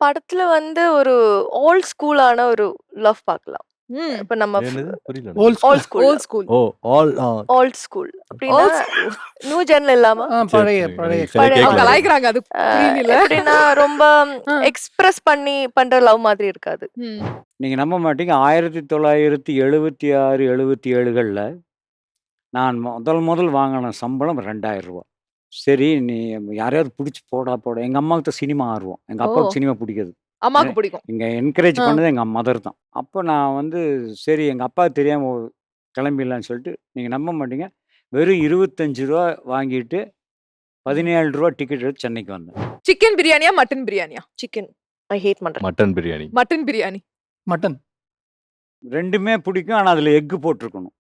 படத்துல வந்து ஒரு ஓல்ட் ஸ்கூலான ஒரு லவ் பார்க்கலாம். ம். இப்ப நம்ம என்னது? புரியல எனக்கு. Old old school. School. Old school. Oh all old school. அப்படின்னா ஓல்ட் ஸ்கூல். நியூ ஜென்ல இல்லாம பழைய சரி, பழைய எனக்கு சரியா பழைய கேட்கல. கலாய்க்கிறாங்க அது புரியல. எப்படின்னா ரொம்ப எக்ஸ்பிரஸ் பண்ணி பண்ற லவ் மாதிரி இருக்காது. ம். நீங்க நம்ப மாட்டீங்க 1976, 77களில் நான் முதல் வாங்கின சம்பளம் 2000 ரூபா. சரி நீ யாரையாவது பிடிச்சி போடா போட. எங்கள் அம்மாவுக்கு சினிமா ஆர்வம். எங்கள் அப்பாவுக்கு சினிமா பிடிக்காது. அம்மாக்கு பிடிக்கும். இங்கே என்கரேஜ் பண்ணது எங்கள் மதர் தான். அப்போ நான் வந்து சரி எங்கள் அப்பாவுக்கு தெரியாமல் கிளம்பிடலான்னு சொல்லிட்டு நீங்கள் நம்ப மாட்டீங்க வெறும் 25 ரூபா வாங்கிட்டு 17 ரூபா டிக்கெட் எடுத்து சென்னைக்கு வந்தேன். சிக்கன் பிரியாணியா மட்டன் பிரியாணியா? Chicken I hate mutton. Mutton biryani. Mutton biryani. Mutton. ரெண்டுமே பிடிக்கும், ஆனால் அதில் எக்கு போட்டிருக்கணும்.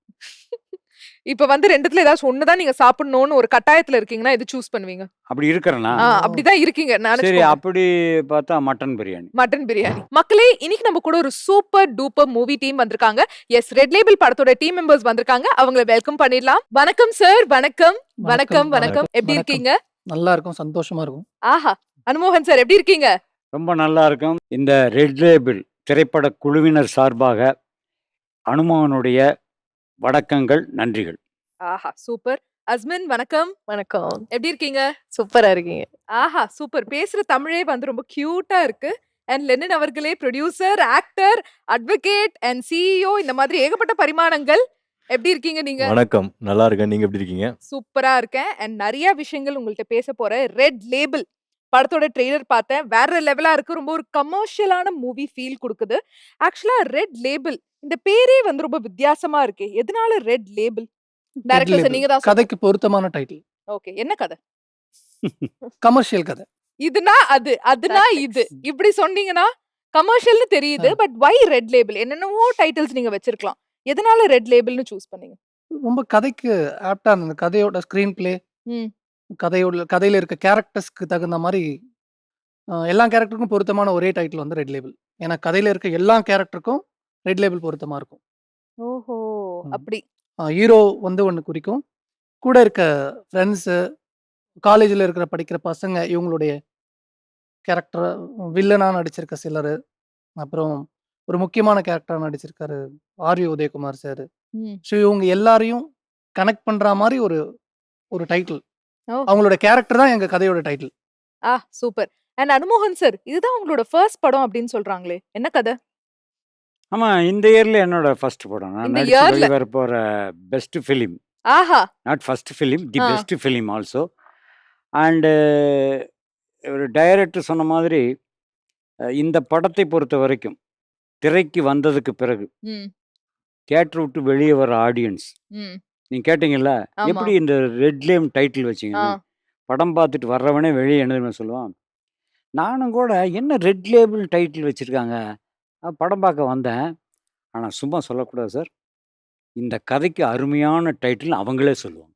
இப்ப வந்து ரெண்டுத்துல ஏதாச்சும் ஒண்ணுதான் நீங்க சாப்பிடணும்னு ஒரு கட்டாயத்துல இருக்கீங்கன்னா எது சூஸ் பண்ணுவீங்க? அப்படி இருக்கிறேன்னா அப்படிதான் இருக்கீங்க. சரி நினைச்சுக்கோங்க. அப்படி பார்த்தா மட்டன் பிரியாணி. மட்டன் பிரியாணி. மக்களே இன்னைக்கு நம்ம கூட ஒரு சூப்பர் டூப்பர் மூவி டீம் வந்திருக்காங்க. எஸ் ரெட் லேபிள் படத்தோட டீம் மெம்பர்ஸ் வந்திருக்காங்க. அவங்கள வெல்கம் பண்ணிடலாம். வணக்கம் சார். வணக்கம் வணக்கம் வணக்கம். எப்படி இருக்கீங்க? நல்லா இருக்கும், சந்தோஷமா இருக்கும். ஆஹா. அனுமோகன் சார் எப்படி இருக்கீங்க? ரொம்ப நல்லா இருக்கும். இந்த ரெட் லேபிள் திரைப்பட குழுவினர் சார்பாக அனுமோகனுடைய வணக்கங்கள், நன்றிகள். ஆஹா சூப்பர். அஸ்மின் வணக்கம். வணக்கம். எப்படி இருக்கீங்க? சூப்பரா இருக்கீங்க. ஆஹா சூப்பர். பேசுற தமிழே வந்து ரொம்ப கியூட்டா இருக்கு. அண்ட் லெனின் அவர்களே producer, actor, advocate and CEO இந்த மாதிரி ஏகப்பட்ட பரிமாணங்கள். எப்படி இருக்கீங்க நீங்க? வணக்கம். நல்லா இருக்கேன். நீங்க எப்படி இருக்கீங்க? சூப்பரா இருக்கேன். அண்ட் நிறைய விஷயங்கள் உங்கள்ட்ட பேச போறேன். ரெட் லேபிள் படத்தோட ட்ரெய்லர் பார்த்தேன். வேற லெவலா இருக்கு. ரொம்ப ஒரு கமர்ஷியலான மூவி ஃபீல் கொடுக்குது. ஆக்சுவலா ரெட் லேபிள் இந்த பேரே வந்து ரொம்ப வித்தியாசமா இருக்கு. எதனால ரெட் லேபிள்? டைரக்டர் சார் நீங்க தான் கதைக்கு பொருத்தமான டைட்டில். ஓகே. என்ன கதை? கமர்ஷியல் கதை. இதுனா அது, அதுனா இது. இப்படி சொன்னீங்கன்னா கமர்ஷியல்னு தெரியுது. But why red label? என்னென்னவோ டைட்டில்ஸ் நீங்க வச்சிருக்கலாம். எதனால ரெட் லேபிள்னு சூஸ் பண்ணீங்க? ரொம்ப கதைக்கு ஆப்டா இருந்தது. கதையோட ஸ்கிரீன் பிளே, ம். கதையில இருக்க கேரக்டர்ஸ்க்கு தகுந்த மாதிரி எல்லா கேரக்டருக்கும் பொருத்தமான ஒரே டைட்டில் வந்து ரெட் லேபிள். ஏன்னா கதையில இருக்க எல்லா கேரக்டருக்கும் ரெட் லேபிள் பொருத்தமா இருக்கும். ஓஹோ. அப்படி. ஹீரோ வந்து ஒன்று குறிக்கும். கூட இருக்க ஃப்ரெண்ட்ஸு, காலேஜில் இருக்கிற படிக்கிற பசங்க இவங்களுடைய கேரக்டர், வில்லனாக நடிச்சிருக்க சிலர், அப்புறம் ஒரு முக்கியமான கேரக்டராக நடிச்சிருக்காரு ஆர்வி உதயகுமார் சார். ஸோ இவங்க எல்லாரையும் கனெக்ட் பண்ணுற மாதிரி ஒரு ஒரு டைட்டில். அவங்களோட கேரக்டர் தான் எங்கள் கதையோட டைட்டில். சூப்பர். அண்ட் அனுமோகன் சார் இதுதான் உங்களோட ஃபர்ஸ்ட் படம் அப்படின்னு சொல்றாங்களே, என்ன கதை? ஆமாம், இந்த இயரில் என்னோட ஃபர்ஸ்ட் படம். நான் இந்த நடிச்சு yearல? வெளிவர போகிற பெஸ்ட் ஃபிலிம். ஆஹா. Not first film, the ah. Best film also. And ஒரு டைரக்டர் சொன்ன மாதிரி இந்த படத்தை பொறுத்த வரைக்கும் திரைக்கு வந்ததுக்கு பிறகு ம். தியேட்டர் விட்டு வெளியே வர ஆடியன்ஸ் ம். நீங்கள் கேட்டிங்கல்ல ஆமா. எப்படி இந்த ரெட் லேம் டைட்டில் வச்சிங்க, படம் பார்த்துட்டு வர்றவனே வெளியே என்ன சொல்லுவான், நானும் கூட என்ன ரெட் லேபிள் டைட்டில் வச்சுருக்காங்க, படம் பார்க்க வந்தேன். ஆனால் சும்மா சொல்லக்கூடாது சார், இந்த கதைக்கு அருமையான டைட்டில் அவங்களே சொல்லுவாங்க.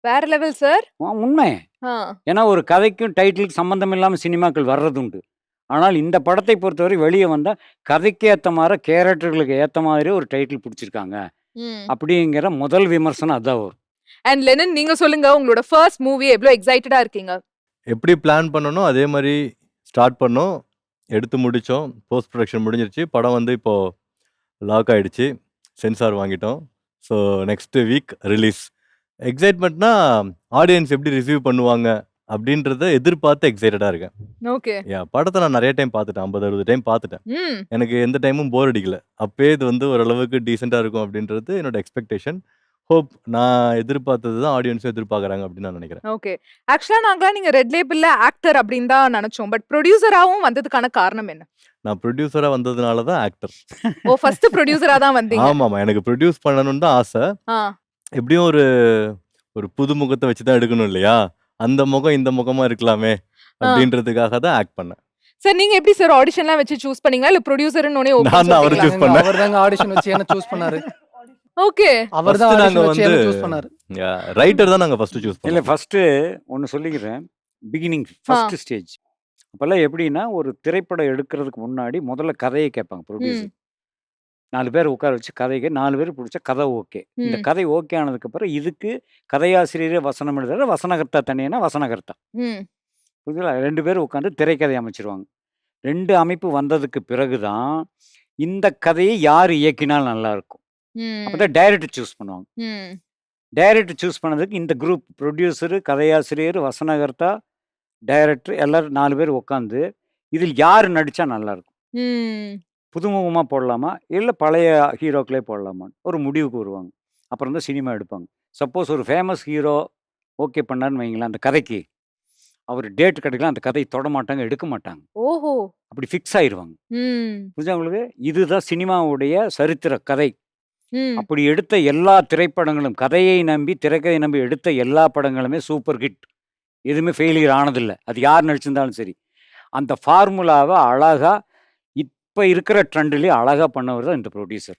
வேற லெவல் சார். உண்மை. ஏன்னா ஒரு கதைக்கும் டைட்டிலுக்கு சம்மந்தம் இல்லாமல் சினிமாக்கள் வர்றது உண்டு. ஆனால் இந்த படத்தை பொறுத்தவரை வெளியே வந்தால் கதைக்கு ஏற்ற மாதிரி கேரக்டர்களுக்கு ஏற்ற மாதிரி ஒரு டைட்டில் பிடிச்சிருக்காங்க அப்படிங்கிற முதல் விமர்சனம் அதான் வரும். அண்ட் லெனின் நீங்க சொல்லுங்க உங்களோட ஃபர்ஸ்ட் மூவி எவ்வளவு எக்ஸைட்டடா இருக்கீங்க? எப்படி பிளான் பண்ணணும் அதே மாதிரி ஸ்டார்ட் பண்ணோம். எடுத்து முடித்தோம். போஸ்ட் ப்ரொடக்ஷன் முடிஞ்சிருச்சு. படம் வந்து இப்போது லாக் ஆகிடுச்சு. சென்சார் வாங்கிட்டோம். So next week release. எக்ஸைட்மெண்ட்னா ஆடியன்ஸ் எப்படி ரிசீவ் பண்ணுவாங்க அப்படின்றத எதிர்பார்த்து எக்ஸைட்டடாக இருக்கேன். ஓகே. படத்தை நான் நிறைய டைம் பார்த்துட்டேன். 50-60 டைம் பார்த்துட்டேன். எனக்கு எந்த டைமும் போர் அடிக்கல. அப்பயே இது வந்து ஓரளவுக்கு டீசெண்டாக இருக்கும் அப்படின்றது என்னோட எக்ஸ்பெக்டேஷன். ஹோப் நான் எதிர்பார்த்தது தான் ஆடியன்ஸும் எதிர்பார்க்குறாங்க அப்படின்னு நான் நினைக்கிறேன். ஓகே. ஆக்சுவலா நாங்களாம் நீங்க ரெட் லேபிள்ல ஆக்டர் அப்படின்னு தான் நினைச்சோம். பட் ப்ரொடியூசராவும் வந்ததுக்கான காரணம் என்ன? நான் ப்ரொடியூசராக வந்ததுனால தான் ஆக்டர். ஓ ஃபர்ஸ்ட் ப்ரொடியூசரா தான் வந்தீங்க. ஆமாம், எனக்கு ப்ரொடியூஸ் பண்ணணும்னு தான் ஆசை. எப்படியும் ஒரு ஒரு புது முகத்தை வச்சு தான் எடுக்கணும் இல்லையா? அந்த முகம் இந்த முகமா இருக்கலாமே அப்படின்றதுக்காக தான் ஆக்ட் பண்ணேன். சார் நீங்க எப்படி சார் ஆடிஷன்லாம் வச்சு சூஸ் பண்ணீங்களா இல்ல ப்ரொடியூசர்னு ஒரே ஓகே நான் தான் அவரை சொல்லிட்டீங்களா? choose பண்ணேன். அவர் தாங்க ஆடிஷன் வச்சு என்ன சூஸ் பண்ணாரு. ஓகே. அவர் தான் First நாங்க ஆடிஷன் வச்சு என்ன வந்து சூஸ் பண்ணாரு. ரைட்டர் தான் நாங்கள் ஃபர்ஸ்ட் சூஸ் இல்லை பண்ணோம். ஃபஸ்ட்டு ஒன்று சொல்லிக்கிறேன். பிகினிங் ஃபர்ஸ்ட் ஸ்டேஜ் அப்போல்லாம் எப்படின்னா ஒரு திரைப்படம் எடுக்கிறதுக்கு முன்னாடி முதல்ல கதையை கேட்பாங்க ப்ரொடியூசர். 4 பேர் உட்கார வச்சு கதைக்கு 4 பேர் பிடிச்ச கதை ஓகே. இந்த கதை ஓகே ஆனதுக்கப்புறம் இதுக்கு கதையாசிரியரே வசனம் எழுதுற வசனகர்த்தா தனியான வசனகர்த்தா ம். புரியுதுங்களா? 2 பேர் உட்காந்து திரைக்கதை அமைச்சிருவாங்க. 2 அமைப்பு வந்ததுக்கு பிறகு தான், இந்த கதையை யார் இயக்கினால் நல்லாயிருக்கும். ம். அப்பதான் டைரக்டர் சூஸ் பண்ணுவாங்க. ம். டைரக்டர் சூஸ் பண்ணதுக்கு இந்த குரூப் புரொடியூசரு, கதையாசிரியர், வசனகர்த்தா, டைரக்டர் எல்லாரும் 4 பேர் உட்காந்து, இதில் யார் நடிச்சா நல்லாயிருக்கும்? ம். புதுமுகமா போடலாமா? இல்ல பழைய ஹீரோக்களே போடலாமான்னு ஒரு முடிவுக்கு வருவாங்க. அப்புறம் தான் சினிமா எடுப்பாங்க. சப்போஸ் ஒரு ஃபேமஸ் ஹீரோ ஓகே பண்ணாருன்னு வைங்களேன், அந்த கதைக்கு. அவரு டேட் கிடைக்கல, அந்த கதைய தொடமாட்டாங்க, எடுக்க மாட்டாங்க. ஓஹோ! அப்படி ஃபிக்ஸ் ஆயிருவாங்க. ம். புரியுதா உங்களுக்கு? இதுதான் சினிமாவுடைய சரித்திர கதை. ம். அப்படி எடுத்த எல்லா திரைப்படங்களும், கதையை நம்பி, திரைக்கதையை நம்பி எடுத்த எல்லா படங்களுமே சூப்பர் ஹிட். எதுவுமே ஃபெயிலியர் ஆனதில்ல. அது யார் நடிச்சிருந்தாலும் சரி. அந்த ஃபார்முலாவ அழகா இப்ப இருக்கிற ட்ரெண்ட்லயே அழகா பண்ணவர் தான் இந்த புரொடியூசர்.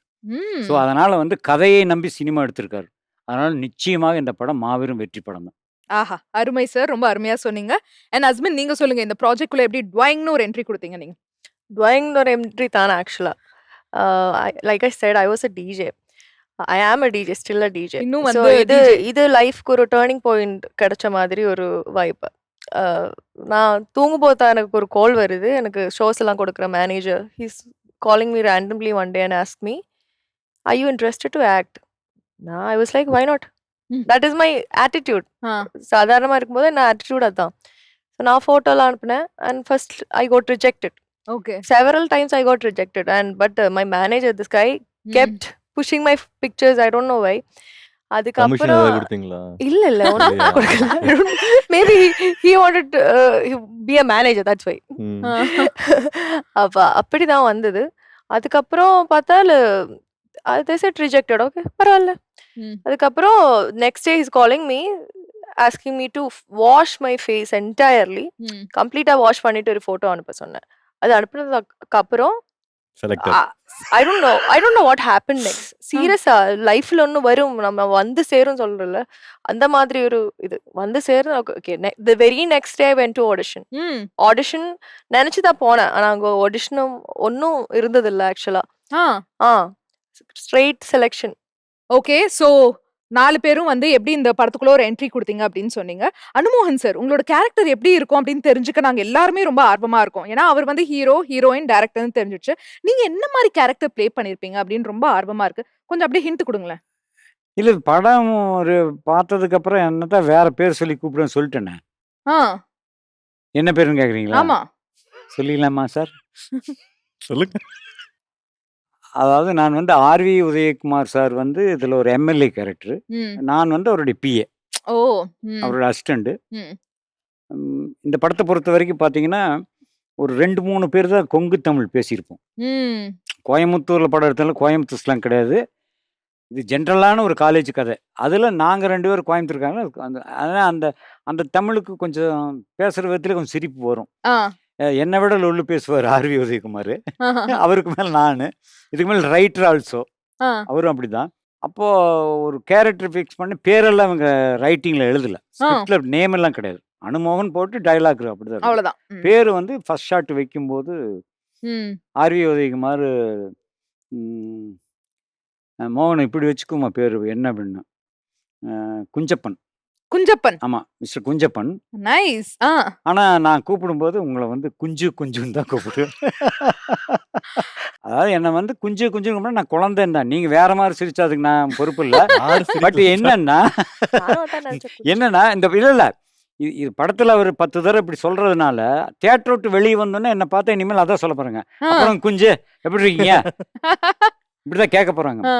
ஸோ ம். அதனால வந்து கதையை நம்பி சினிமா எடுத்திருக்காரு. அதனால நிச்சயமாக இந்த படம் மாபெரும் வெற்றி படம் தான். ஆஹா! அருமை சார். ரொம்ப அருமையா சொன்னீங்க. அண்ட் ஹஸ்பண்ட் நீங்க சொல்லுங்க. இந்த ப்ராஜெக்ட்குள்ள எப்படி டுவைங்ன்னு ஒரு என்ட்ரி குடுத்தீங்க நீங்க? டுவைங்னு ஒரு என்ட்ரி தானே ஆக்சுவலா. Like I said I was a DJ. I am a DJ, still a DJ. இன்னும் ஸோ வந்து இது டிஜே. இது லைஃப்க்கு ஒரு டர்னிங் பாயிண்ட் கிடைச்ச மாதிரி ஒரு வைப். நான் தூங்கும்போது தான் எனக்கு ஒரு கால் வருது. எனக்கு ஷோஸ் எல்லாம் கொடுக்குற manager. He's calling me randomly one day and ask me, are you interested to act? I was like, why not? Hmm. That is my attitude. Ah. சாதாரணமாக இருக்கும்போது என் ஆட்டிடியூட் அதான். ஸோ நான் ஃபோட்டோலாம் அனுப்பினேன் and first I got rejected. Okay. Several times I got rejected, but my manager, this guy, ம். kept pushing my pictures. I don't know why. Commission அதுக்கப்புறம் ஏதாவது குடுத்தீங்களா? இல்ல ஒன்றும் இல்லையா? கொடுக்கல. Maybe he wanted to be a manager, that's why. ம். ஆ. அப்ப அப்படிதான் வந்தது. அதுக்கப்புறம் பார்த்தால் they said rejected. ஓகே பரவாயில்ல. ம். அதுக்கப்புறம் next day is calling me asking me to wash my face entirely. ம். கம்ப்ளீட்டா வாஷ் பண்ணிட்டு ஒரு ஃபோட்டோ அனுப்ப சொன்னேன். அது அனுப்புனதுக்கு அப்புறம் selected. I don't know what happen next. சீரியஸா லைஃப்ல ஒன்று வரும், நம்ம வந்து சேரும் சொல்றல, அந்த மாதிரி ஒரு இது வந்து சேரும். Okay, the very next day I went to audition. Hmm. Audition நினைச்சு தான் போனேன். ஆனா அங்க ஆடிஷனும் ஒன்றும் இருந்ததில்ல ஆக்சுவலா. Ah. Straight selection. Okay. So 4 பேரும் வந்து எப்படி இந்த படத்துக்குள்ள ஒரு என்ட்ரி குடுத்தீங்க அப்படின்னு சொன்னீங்க. அனுமோகன் சார், உங்களோட கேரக்டர் எப்படி இருக்கும் அப்படின்னு தெரிஞ்சுக்க நாங்க எல்லாருமே ரொம்ப ஆர்வமா இருக்கோம். ஏன்னா அவர் வந்து ஹீரோ, ஹீரோயின், டைரக்டர்னு தெரிஞ்சிடுச்சு. நீங்க என்ன மாதிரி கேரக்டர் ப்ளே பண்ணிருப்பீங்க அப்படின்னு ரொம்ப ஆர்வமா இருக்கு. கொஞ்சம் அப்படியே ஹிண்ட் குடுங்களேன். இல்ல படம் ஒரு பார்த்ததுக்கு அப்புறம் என்னத்தான் வேற பேர் சொல்லி கூப்பிடுவேன்னு சொல்லிட்டேனே. ஆ. என்ன பேருன்னு கேக்குறீங்களா? ஆமா. சொல்லிடலாமா சார்? சொல்லுங்க. அதாவது நான் வந்து ஆர்வி உதயகுமார் சார் வந்து இதுல ஒரு எம்எல்ஏ கேரக்டர். ம். நான் வந்து அவருடைய பிஏ, ஓ. ம். அவரோட அசிஸ்டண்ட். ம். இந்த படத்தை பொறுத்த வரைக்கும் பார்த்தீங்கன்னா, ஒரு 2, 3 பேர் தான் கொங்கு தமிழ் பேசியிருப்போம். ம். கோயம்புத்தூர்ல படம் எடுத்தாலும் கோயம்புத்தூர் ஸ்லாங் கிடையாது. இது ஜென்ரலான ஒரு காலேஜ் கதை. அதுல நாங்க 2 பேரும் கோயம்புத்தூர்காரங்க. அந்த ஆனா அந்த அந்த தமிழுக்கு கொஞ்சம் பேசுற விதத்துல கொஞ்சம் சிரிப்பு வரும். ஆ. என்னை விட லொல்லு பேசுவார் ஆர்வி உதயகுமார். ஆஹா. அவருக்கு மேல நானு. இதுக்கு மேல ரைட்டர் ஆல்சோ. ஆ. அவரும் அப்படிதான். அப்போ ஒரு கேரக்டர் ஃபிக்ஸ் பண்ணி பேரெல்லாம் அவங்க ரைட்டிங்ல எழுதல. ஸ்கிரிப்ட்ல நேம் எல்லாம் கிடையாது. அனுமோகன் போட்டு டயலாக் அப்படிதான் இருக்கும். அவ்வளவுதான். ம். பேரு வந்து ஃபர்ஸ்ட் ஷாட் வைக்கும்போது ம். ஆர்வி உதயகுமார் ம், மோகன் இப்படி வச்சுக்குமா பேரு என்ன அப்படின்னா குஞ்சப்பன். குஞ்சப்பன். ஆமா, மிஸ்டர் குஞ்சப்பன். நைஸ். ஆ. ஆனா நான் கூப்பிடும்போது உங்களை வந்து குஞ்சு குஞ்சுன்னு தான் கூப்பிடுவேன். அதாவது என்ன வந்து குஞ்சு குஞ்சுன்னு நான் குழந்தைன்னு தான். நீங்க வேற மாதிரி சிரிச்சா அதுக்கு நான் பொறுப்பு இல்லை. யார் சிரிப்பு பட் வச்சா? என்னன்னா என்னன்னா இந்த இல்ல இது படத்துல அவர் 10 தடவை இப்படி சொல்றதுனால தியேட்டர் விட்டு வெளியே வந்தோன்னே என்ன பார்த்தா இனிமேல் அதான் சொல்ல போறாங்க. ஆ. அப்புறம் குஞ்சு எப்படி இருக்கீங்க இப்படிதான் கேட்க போறாங்க. ஆ.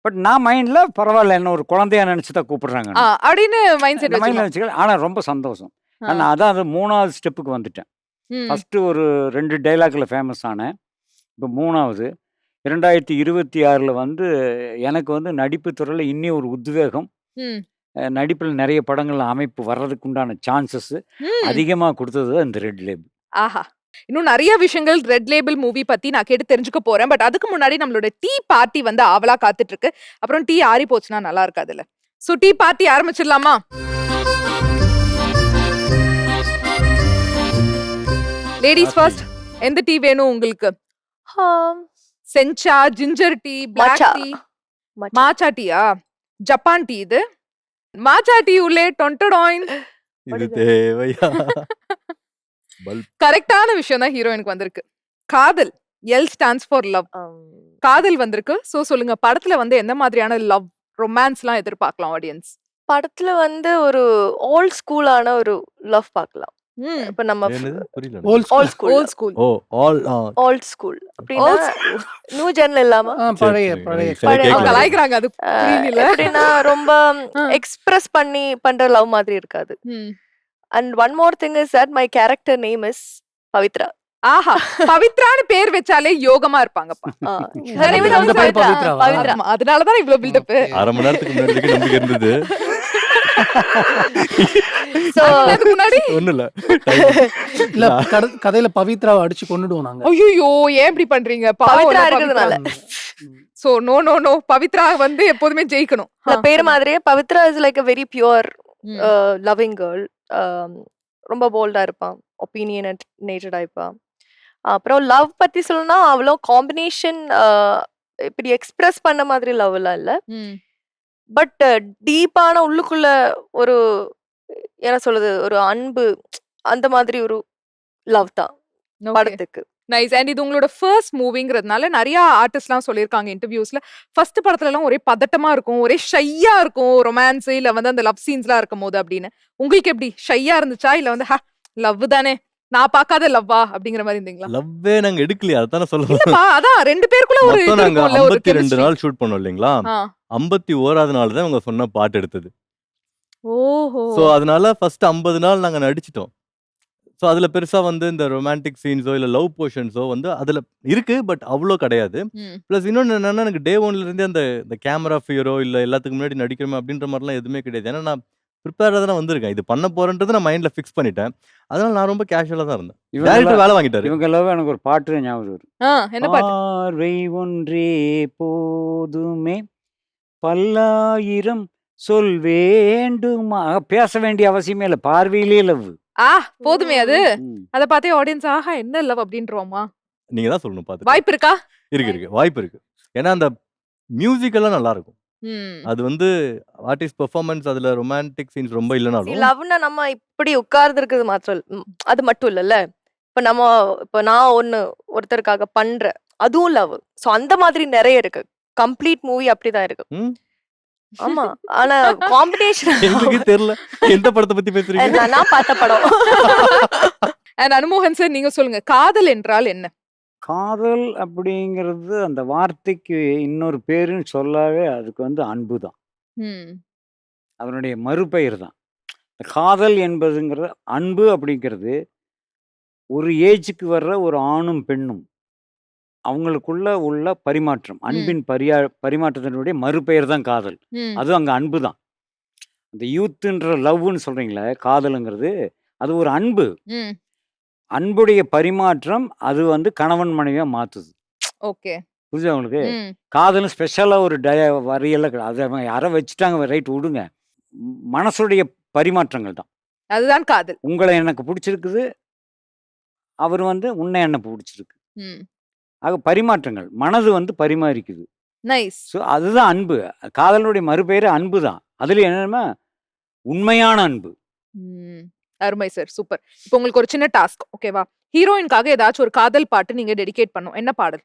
பட் நான் மைண்ட்ல பரவாயில்ல, என்ன ஒரு குழந்தையா நினைச்சுதான் கூப்பிடுறாங்க. ஆ, அப்படின்னு மைண்ட் செட் மைண்ட்ல வச்சுக்கோ. நினைச்சுக்க. ஆனா ரொம்ப சந்தோஷம். ஆ. நான் அதான் அது 3வது ஸ்டெப்புக்கு வந்துட்டேன். ம். ஃபர்ஸ்ட் ஒரு 2 டைலாக்ல ஃபேமஸ் ஆனேன். இப்போ 3வது 2026ல வந்து எனக்கு வந்து நடிப்பு துறையில் இன்னி ஒரு உத்வேகம். ம். நடிப்பில் நிறைய படங்கள்ல அமைப்பு வர்றதுக்கு உண்டான சான்சஸ் ம். அதிகமா கொடுத்தது தான் இந்த ரெட் லேபிள். ஆஹா. இன்னும் நிறைய விஷயங்கள் ரெட் லேபிள் மூவி பத்தி நான் கேட்டு தெரிஞ்சுக்க போறேன். பட் அதுக்கு முன்னாடி நம்மளோட டீ பார்ட்டி வந்து ஆவலா காத்துட்டு இருக்கு. அப்புறம் டீ ஆறி போச்சுன்னா நல்லா இருக்காதுல்ல. சோ டீ பார்ட்டி ஆரம்பிச்சிடலாமா? Ladies first. எந்த டீ வேணும் உங்களுக்கு? Sencha, ginger tea, black Matcha. Tea, matcha டீயா? ஜப்பான் டீ இது. மாச்சா டீ உள்ளே டொன்டடாயின். இது தேவையா? பல்ப். கரெக்டான விஷயம் தான் ஹீரோயினுக்கு வந்திருக்கு. காதல். L stands for love. ஆம். காதல் வந்திருக்கு. சோ சொல்லுங்க, படத்துல வந்து எந்த மாதிரியான லவ், ரொமான்ஸ்லாம் எதிர்பார்க்கலாம் ஆடியன்ஸ்? படத்துல வந்து ஒரு ஓல்ட் ஸ்கூலான ஒரு லவ் பார்க்கலாம். ம். இப்ப நம்ம என்னது புரியல எனக்கு. Old old school school old school. Oh all old school அப்படின்னா ஓல்ட் ஸ்கூல். நியூ ஜென்ல இல்லாம பழைய சரி, பழைய சரி, பழைய- அவங்க கேட்கல. கலாய்க்கிறாங்க, அது புரியல. எப்படின்னா ரொம்ப ஆ. எக்ஸ்பிரஸ் பண்ணி பண்ற லவ் மாதிரி இருக்காது. Hmm. And one more thing is that my character name is Pavithra. Aha, பவித்ரான்னு பேர் வச்சாலே யோகமா இருப்பாங்கப்பா. Her name is அந்த also பேர் பவித்ரா. பவித்ராவா? பவித்ரா. ஆமா, அதனாலதான் இவ்வளவு பில்டப். அரை மணி நேரத்துக்கு முன்னாடி வரைக்கும் நம்பிக்கை இருந்தது. So, முன்னாடி ஒண்ணும் இல்ல. இல்ல கதையில பவித்ராவை அடிச்சு கொன்னுடுவோம் நாங்க. ஐயோ, ஏன் இப்படி பண்றீங்க? பாவம் பவித்ரா இல்ல இருக்கிறதுனால. So no no no, Pavithra வந்து எப்போதுமே ஜெயிக்கணும். இந்த பேர் மாதிரியே Pavithra is like a very pure hmm. Loving girl. ரொம்ப போல்டா இருப்பான், ஒப்பீனியன் நேச்சர்டா இருப்பான். அப்புறம் லவ் பத்தி சொல்லணும்னா அவ்வளோ காம்பினேஷன் இப்படி எக்ஸ்பிரஸ் பண்ண மாதிரி லவ் எல்லாம் இல்ல. ம். பட் டீப்பான உள்ளுக்குள்ள ஒரு என்ன சொல்றது, ஒரு அன்பு, அந்த மாதிரி ஒரு லவ் தான் Okay. படத்துக்கு. நைஸ். அண்ட் இது உங்களோட ஃபர்ஸ்ட் மூவிங்கிறதுனால நிறைய ஆர்டிஸ்ட்லாம் சொல்லியிருக்காங்க இன்டர்வியூஸ்ல, ஃபர்ஸ்ட் படத்துல எல்லாம் ஒரே பதட்டமா இருக்கும், ஒரே ஷையா இருக்கும் ரொமான்ஸ், இல்ல வந்து அந்த லவ் சீன்ஸ்லாம் இருக்கும் போது அப்படின்னு. உங்களுக்கு எப்படி ஷையா இருந்துச்சா, இல்ல வந்து லவ் தானே, நான் பார்க்காத லவ்வா அப்படிங்கிற மாதிரி இருந்தீங்களா? லவ்வே நாங்க எடுக்கலையே, அதான சொல்ல வந்தேன். இல்லப்பா, அதான் ரெண்டு பேருக்குள்ள ஒரு இது மொத்தம் நாங்க இருக்கும்ல, ஒரு 52 chemistry. நாள் ஷூட் பண்ணோம் இல்லைங்களா? ஆ. 51வது நாள் தான் இவங்க சொன்ன பாட்டு எடுத்தது. ஓஹோ. ஸோ அதனால ஃபர்ஸ்ட் 50 நாள் நாங்க நடிச்சிட்டோம். ஸோ அதுல பெருசா வந்து இந்த ரொமான்டிக் சீன்ஸோ இல்ல லவ் போர்ஷன்ஸோ வந்து அதுல இருக்கு, பட் அவ்வளோ கிடையாது. ம். ப்ளஸ் இன்னொன்று என்னன்னா, எனக்கு டே ஒன்ல இருந்தே அந்த கேமரா ஃபியரோ இல்ல எல்லாத்துக்கு முன்னாடி நடிக்கிறோமே அப்படின்ற மாதிரிலாம் எதுவுமே கிடையாது. ஏன்னா நான் ப்ரிப்பேராக தானே வந்திருக்கேன், இது பண்ண போறேன்றது நான் மைண்ட்ல ஃபிக்ஸ் பண்ணிட்டேன். அதனால நான் ரொம்ப கேஷுவலாக தான் இருந்தேன். இவங்க டேரக்டர் வேலை வாங்கிட்டாரு. இவங்க லவ் எனக்கு ஒரு பாட்டு ஞாபகம் வரும். என்ன பாட்டு? பார்வை ஒன்றே போதுமே பல்லாயிரம் சொல் வேண்டுமா. பேச வேண்டிய அவசியமே இல்லை, பார்வையிலே லவ். போதுமே அது. அத பார்த்தே ஆடியன்ஸ் ஆஹா என்ன லவ் அப்படின்றோமா? நீங்க தான் சொல்லணும் பார்த்து. வாய்ப்பு இருக்கா? இருக்கு வாய்ப்பு இருக்கு. ஏன்னா அந்த மியூசிக் எல்லாம் நல்லா இருக்கும். ம். அது வந்து ஆர்டிஸ்ட் பெர்ஃபார்மன்ஸ், அதுல ரொமான்டிக் சீன்ஸ் ரொம்ப இல்லைனாலும் லவ்னா நம்ம இப்படி உட்கார்ந்து இருக்கிறது மாத்திரம் அது மட்டும் இல்லல்ல. இப்ப நான் ஒருத்தருக்காக பண்றேன், அதுவும் லவ். சோ அந்த மாதிரி நிறைய இருக்கு. கம்ப்ளீட் மூவி அப்படிதான் இருக்கு. ம், ஆமா. ஆனா காம்பினேஷன் எங்களுக்கே தெரியல எந்த படத்தை பத்தி பேசுறீங்க. நான் பார்த்த படம். அண்ட் அனுமோகன் சார், நீங்க சொல்லுங்க, காதல் என்றால் என்ன? காதல் அப்படிங்கிறது அந்த வார்த்தைக்கு இன்னொரு பேருன்னு சொல்லாவே அதுக்கு வந்து அன்பு தான். ம். அதனுடைய மறுபெயர் தான் காதல் என்பதுங்கிறது. அன்பு அப்படிங்கிறது ஒரு ஏஜுக்கு வர்ற ஒரு ஆணும் பெண்ணும் அவங்களுக்குள்ள உள்ள பரிமாற்றம், அன்பின் பரிமாற்றத்தினுடைய மறுபெயர் தான் காதல். ம். அது அங்க அன்பு தான். அந்த யூத்துன்ற லவ்னு சொல்றீங்களே, காதலுங்கிறது அது ஒரு அன்பு. ம். அன்புடைய பரிமாற்றம் அது வந்து கணவன் மனைவியா மாத்துது. ஓகே. புரியுதா உங்களுக்கு? ம். காதலும் ஸ்பெஷலா ஒரு வரியெல்லாம் கிடையாது. அதை அவங்க யாரோ வச்சுட்டாங்க, ரைட் விடுங்க. மனசுடைய பரிமாற்றங்கள் தான். அதுதான் காதல். உங்களை எனக்கு பிடிச்சிருக்குது, அவர் வந்து உன்னை என்ன பிடிச்சிருக்கு. ம். ஆக பரிமாற்றங்கள், மனது வந்து பரிமாறிக்குது. நைஸ். ஸோ அதுதான் அன்பு. காதலுடைய மறுபெயர் அன்பு தான். அதுல என்னன்னா உண்மையான அன்பு. ம். அருமை சார், சூப்பர். இப்போ உங்களுக்கு ஒரு சின்ன டாஸ்க், ஓகேவா? ஹீரோயின்காக ஏதாச்சும் ஒரு காதல் பாட்டு நீங்க டெடிகேட் பண்ணும். என்ன பாடல்?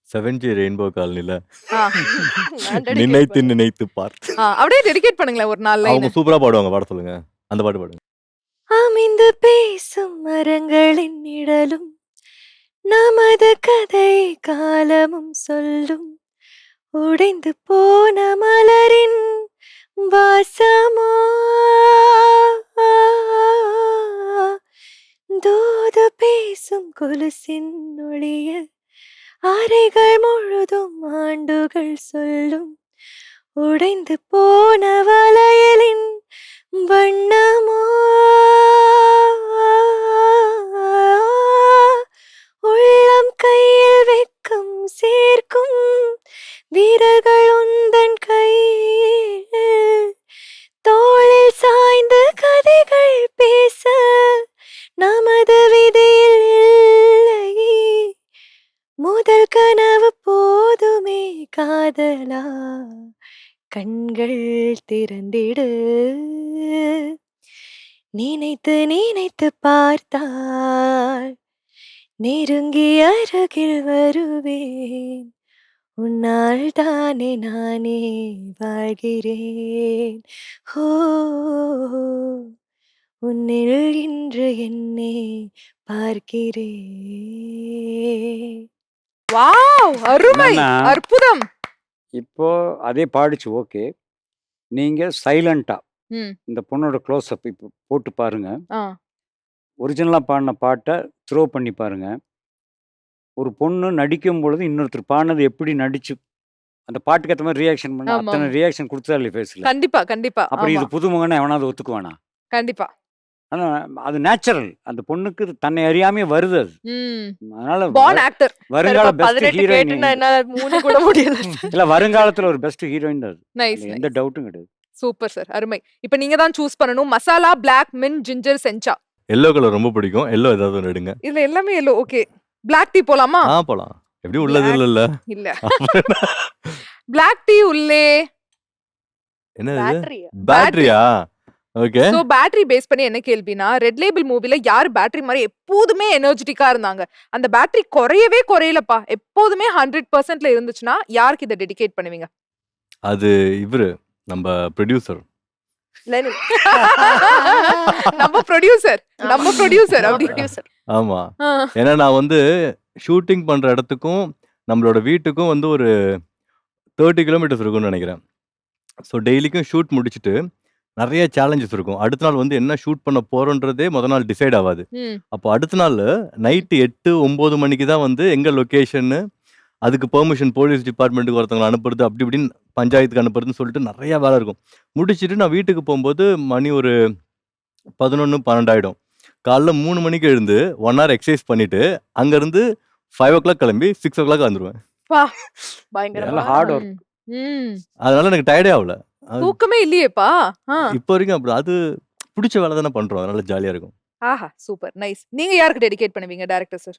7G ரெயின்போ காலனில நான் dedicate நினைத்து பண்ணேன். நினைத்து பார்த்து அப்படியே டெடிகேட் பண்ணுங்களேன் ஒரு நாள் அவங்க லைன். சூப்பரா பாடுவாங்க, பாட சொல்லுங்க. அந்த பாட்டு பாடுங்க. அமைந்து பேசும் மரங்களின் நிழலும் நமது கதை காலமும் சொல்லும் உடைந்து போன மலரின் வாசமோ தூது பேசும் கொலுசின் ஒளிய அறைகள் முழுதும் ஆண்டுகள் சொல்லும் உடைந்து போன வளையலின் வண்ணமோ உள்ளம் கையில் வெக்கம் சேர்க்கும் வீரர்கள் உந்தன் கையில் தோளில் சாய்ந்து கதைகள் பேச நமது விதியில் இல்லை முதல் கனவு போதுமே காதலா கண்கள் திறந்திடு நினைத்து நினைத்து பார்த்தால் நெருங்கி அருகில் வருவேன் உன்னால் தானே நானே வாழ்கிறேன் ஓ உன்னில் இன்று என்னை பார்க்கிறேன். வாவ்! அருமை! என்னன்னா அற்புதம்! இப்போ அதே பாடிச்சு ஓகே. நீங்க சைலண்டா ம். இந்த பொண்ணோட க்ளோஸ் அப் இப்போ போட்டு பாருங்க. ஆ. ஒரிஜினலா பாடுன பாட்ட த்ரோ பண்ணி பாருங்க. ஒரு பொண்ணு நடிக்கும் பொழுது இன்னொருத்தர் பாடுனது எப்படி நடிச்சு அந்த பாட்டுக்கு ஏத்த மாரி ரியாக்ஷன் பண்ணா ஆமா. அத்தனை ரியாக்ஷன் குடுத்தா இல்லையா ஃபேஸ்ல. கண்டிப்பா, கண்டிப்பா. அப்புறம் ஆமா. இது புதுமுகன்னு எவனாவது ஒத்துக்குவானா? கண்டிப்பா. ஆனா அது நேச்சுரல். அந்த பொண்ணுக்கு தன்னை அறியாமயே வருது அது. ம். அதனால பார்ன் ஆக்டர். வருங்கால பெஸ்ட் 18 ஹீரோயின் கேட்டு நான் என்னால மூணு கூட முடியல சார். இல்ல வருங்காலத்துல ஒரு பெஸ்ட் ஹீரோயின் அது. நைஸ், அதுல எந்த நைஸ். டவுட்டும் கிடையாது. Super sir. அருமை. இப்ப நீங்க தான் சூஸ் பண்ணணும். Masala, black, mint, ginger, sencha. Yellow colour ரொம்ப பிடிக்கும். எல்லோ ஏதாவது ஒண்ணு எடுங்க. இதுல எல்லாமே எல்லோ. ஓகே. பிளாக் டீ போலாமா? போலாம். எப்படியும் உள்ளது Black இல்லல்ல. இல்ல. பிளாக் டீ உள்ளே. என்னது? பேட்டரியா? பேட்டரியா? ஓகே. சோ பேட்டரி பேஸ் பண்ணி என்ன கேள்வினா, ரெட் லேபிள் மூவில யாரு பேட்டரி மாரி எப்போதுமே எனர்ஜெட்டிக்கா இருந்தாங்க. அந்த பேட்டரி குறையவே குறையலப்பா. எப்போதுமே 100%ல இருந்துச்சுன்னா, யாருக்கு இத டெடிகேட் பண்ணுவீங்க? அது இவரு நம்ம ப்ரொடியூசர். லெனின். நம்ம ப்ரொடியூசர். நம்ம ப்ரொடியூசர் அப்படி. ப்ரொடியூசர். ஆமா. ஆ. ஏன்னா நான் வந்து ஷூட்டிங் பண்ற இடத்துக்கும், நம்மளோட வீட்டுக்கும் வந்து ஒரு 30 கிலோமீட்டர்ஸ் இருக்கும்னு நெனைக்கிறேன். ஸோ டெய்லிக்கும் ஷூட் முடிச்சுட்டு, நெறைய சேலஞ்சஸ் இருக்கும். அடுத்த நாள் வந்து என்ன ஷூட் பண்ண போறோன்றதே மொத நாள் டிசைட் ஆவாது. ம். அப்போ அடுத்த நாள் நைட்டு 8, 9 மணிக்கு தான் வந்து எங்க லொகேஷன்னு, அதுக்கு பெர்மிஷன் போலீஸ் டிபார்ட்மெண்ட்டுக்கு ஒருத்தவங்கள அனுப்புறது, அப்படி இப்படின்னு பஞ்சாயத்துக்கு அனுப்புறதுன்னு சொல்லிட்டு நெறைய வேலை இருக்கும். முடிச்சுட்டு நான் வீட்டுக்கு போம்போது மணி ஒரு 11, 12 ஆயிடும். காலைல 3 மணிக்கு எழுந்து 1 ஹவர் எக்சர்சைஸ் பண்ணிட்டு, அங்கருந்து 5:00 கிளம்பி 6:00 வந்துருவேன். பா. பயங்கரமா. இதெல்லாம் ஹார்ட் ஒர்க். ம். ம். அதனால எனக்கு டயர்டே ஆகல. அது தூக்கமே இல்லையேப்பா. ஆ. இப்போ வரைக்கும் அப்படி அது புடிச்ச வேலை தானே பண்றோம். அதனால ஜாலியா இருக்கும். ஆஹா! சூப்பர். நைஸ். நீங்க யாருக்கு டெடிகேட் பண்ணுவீங்க டைரக்டர் சார்?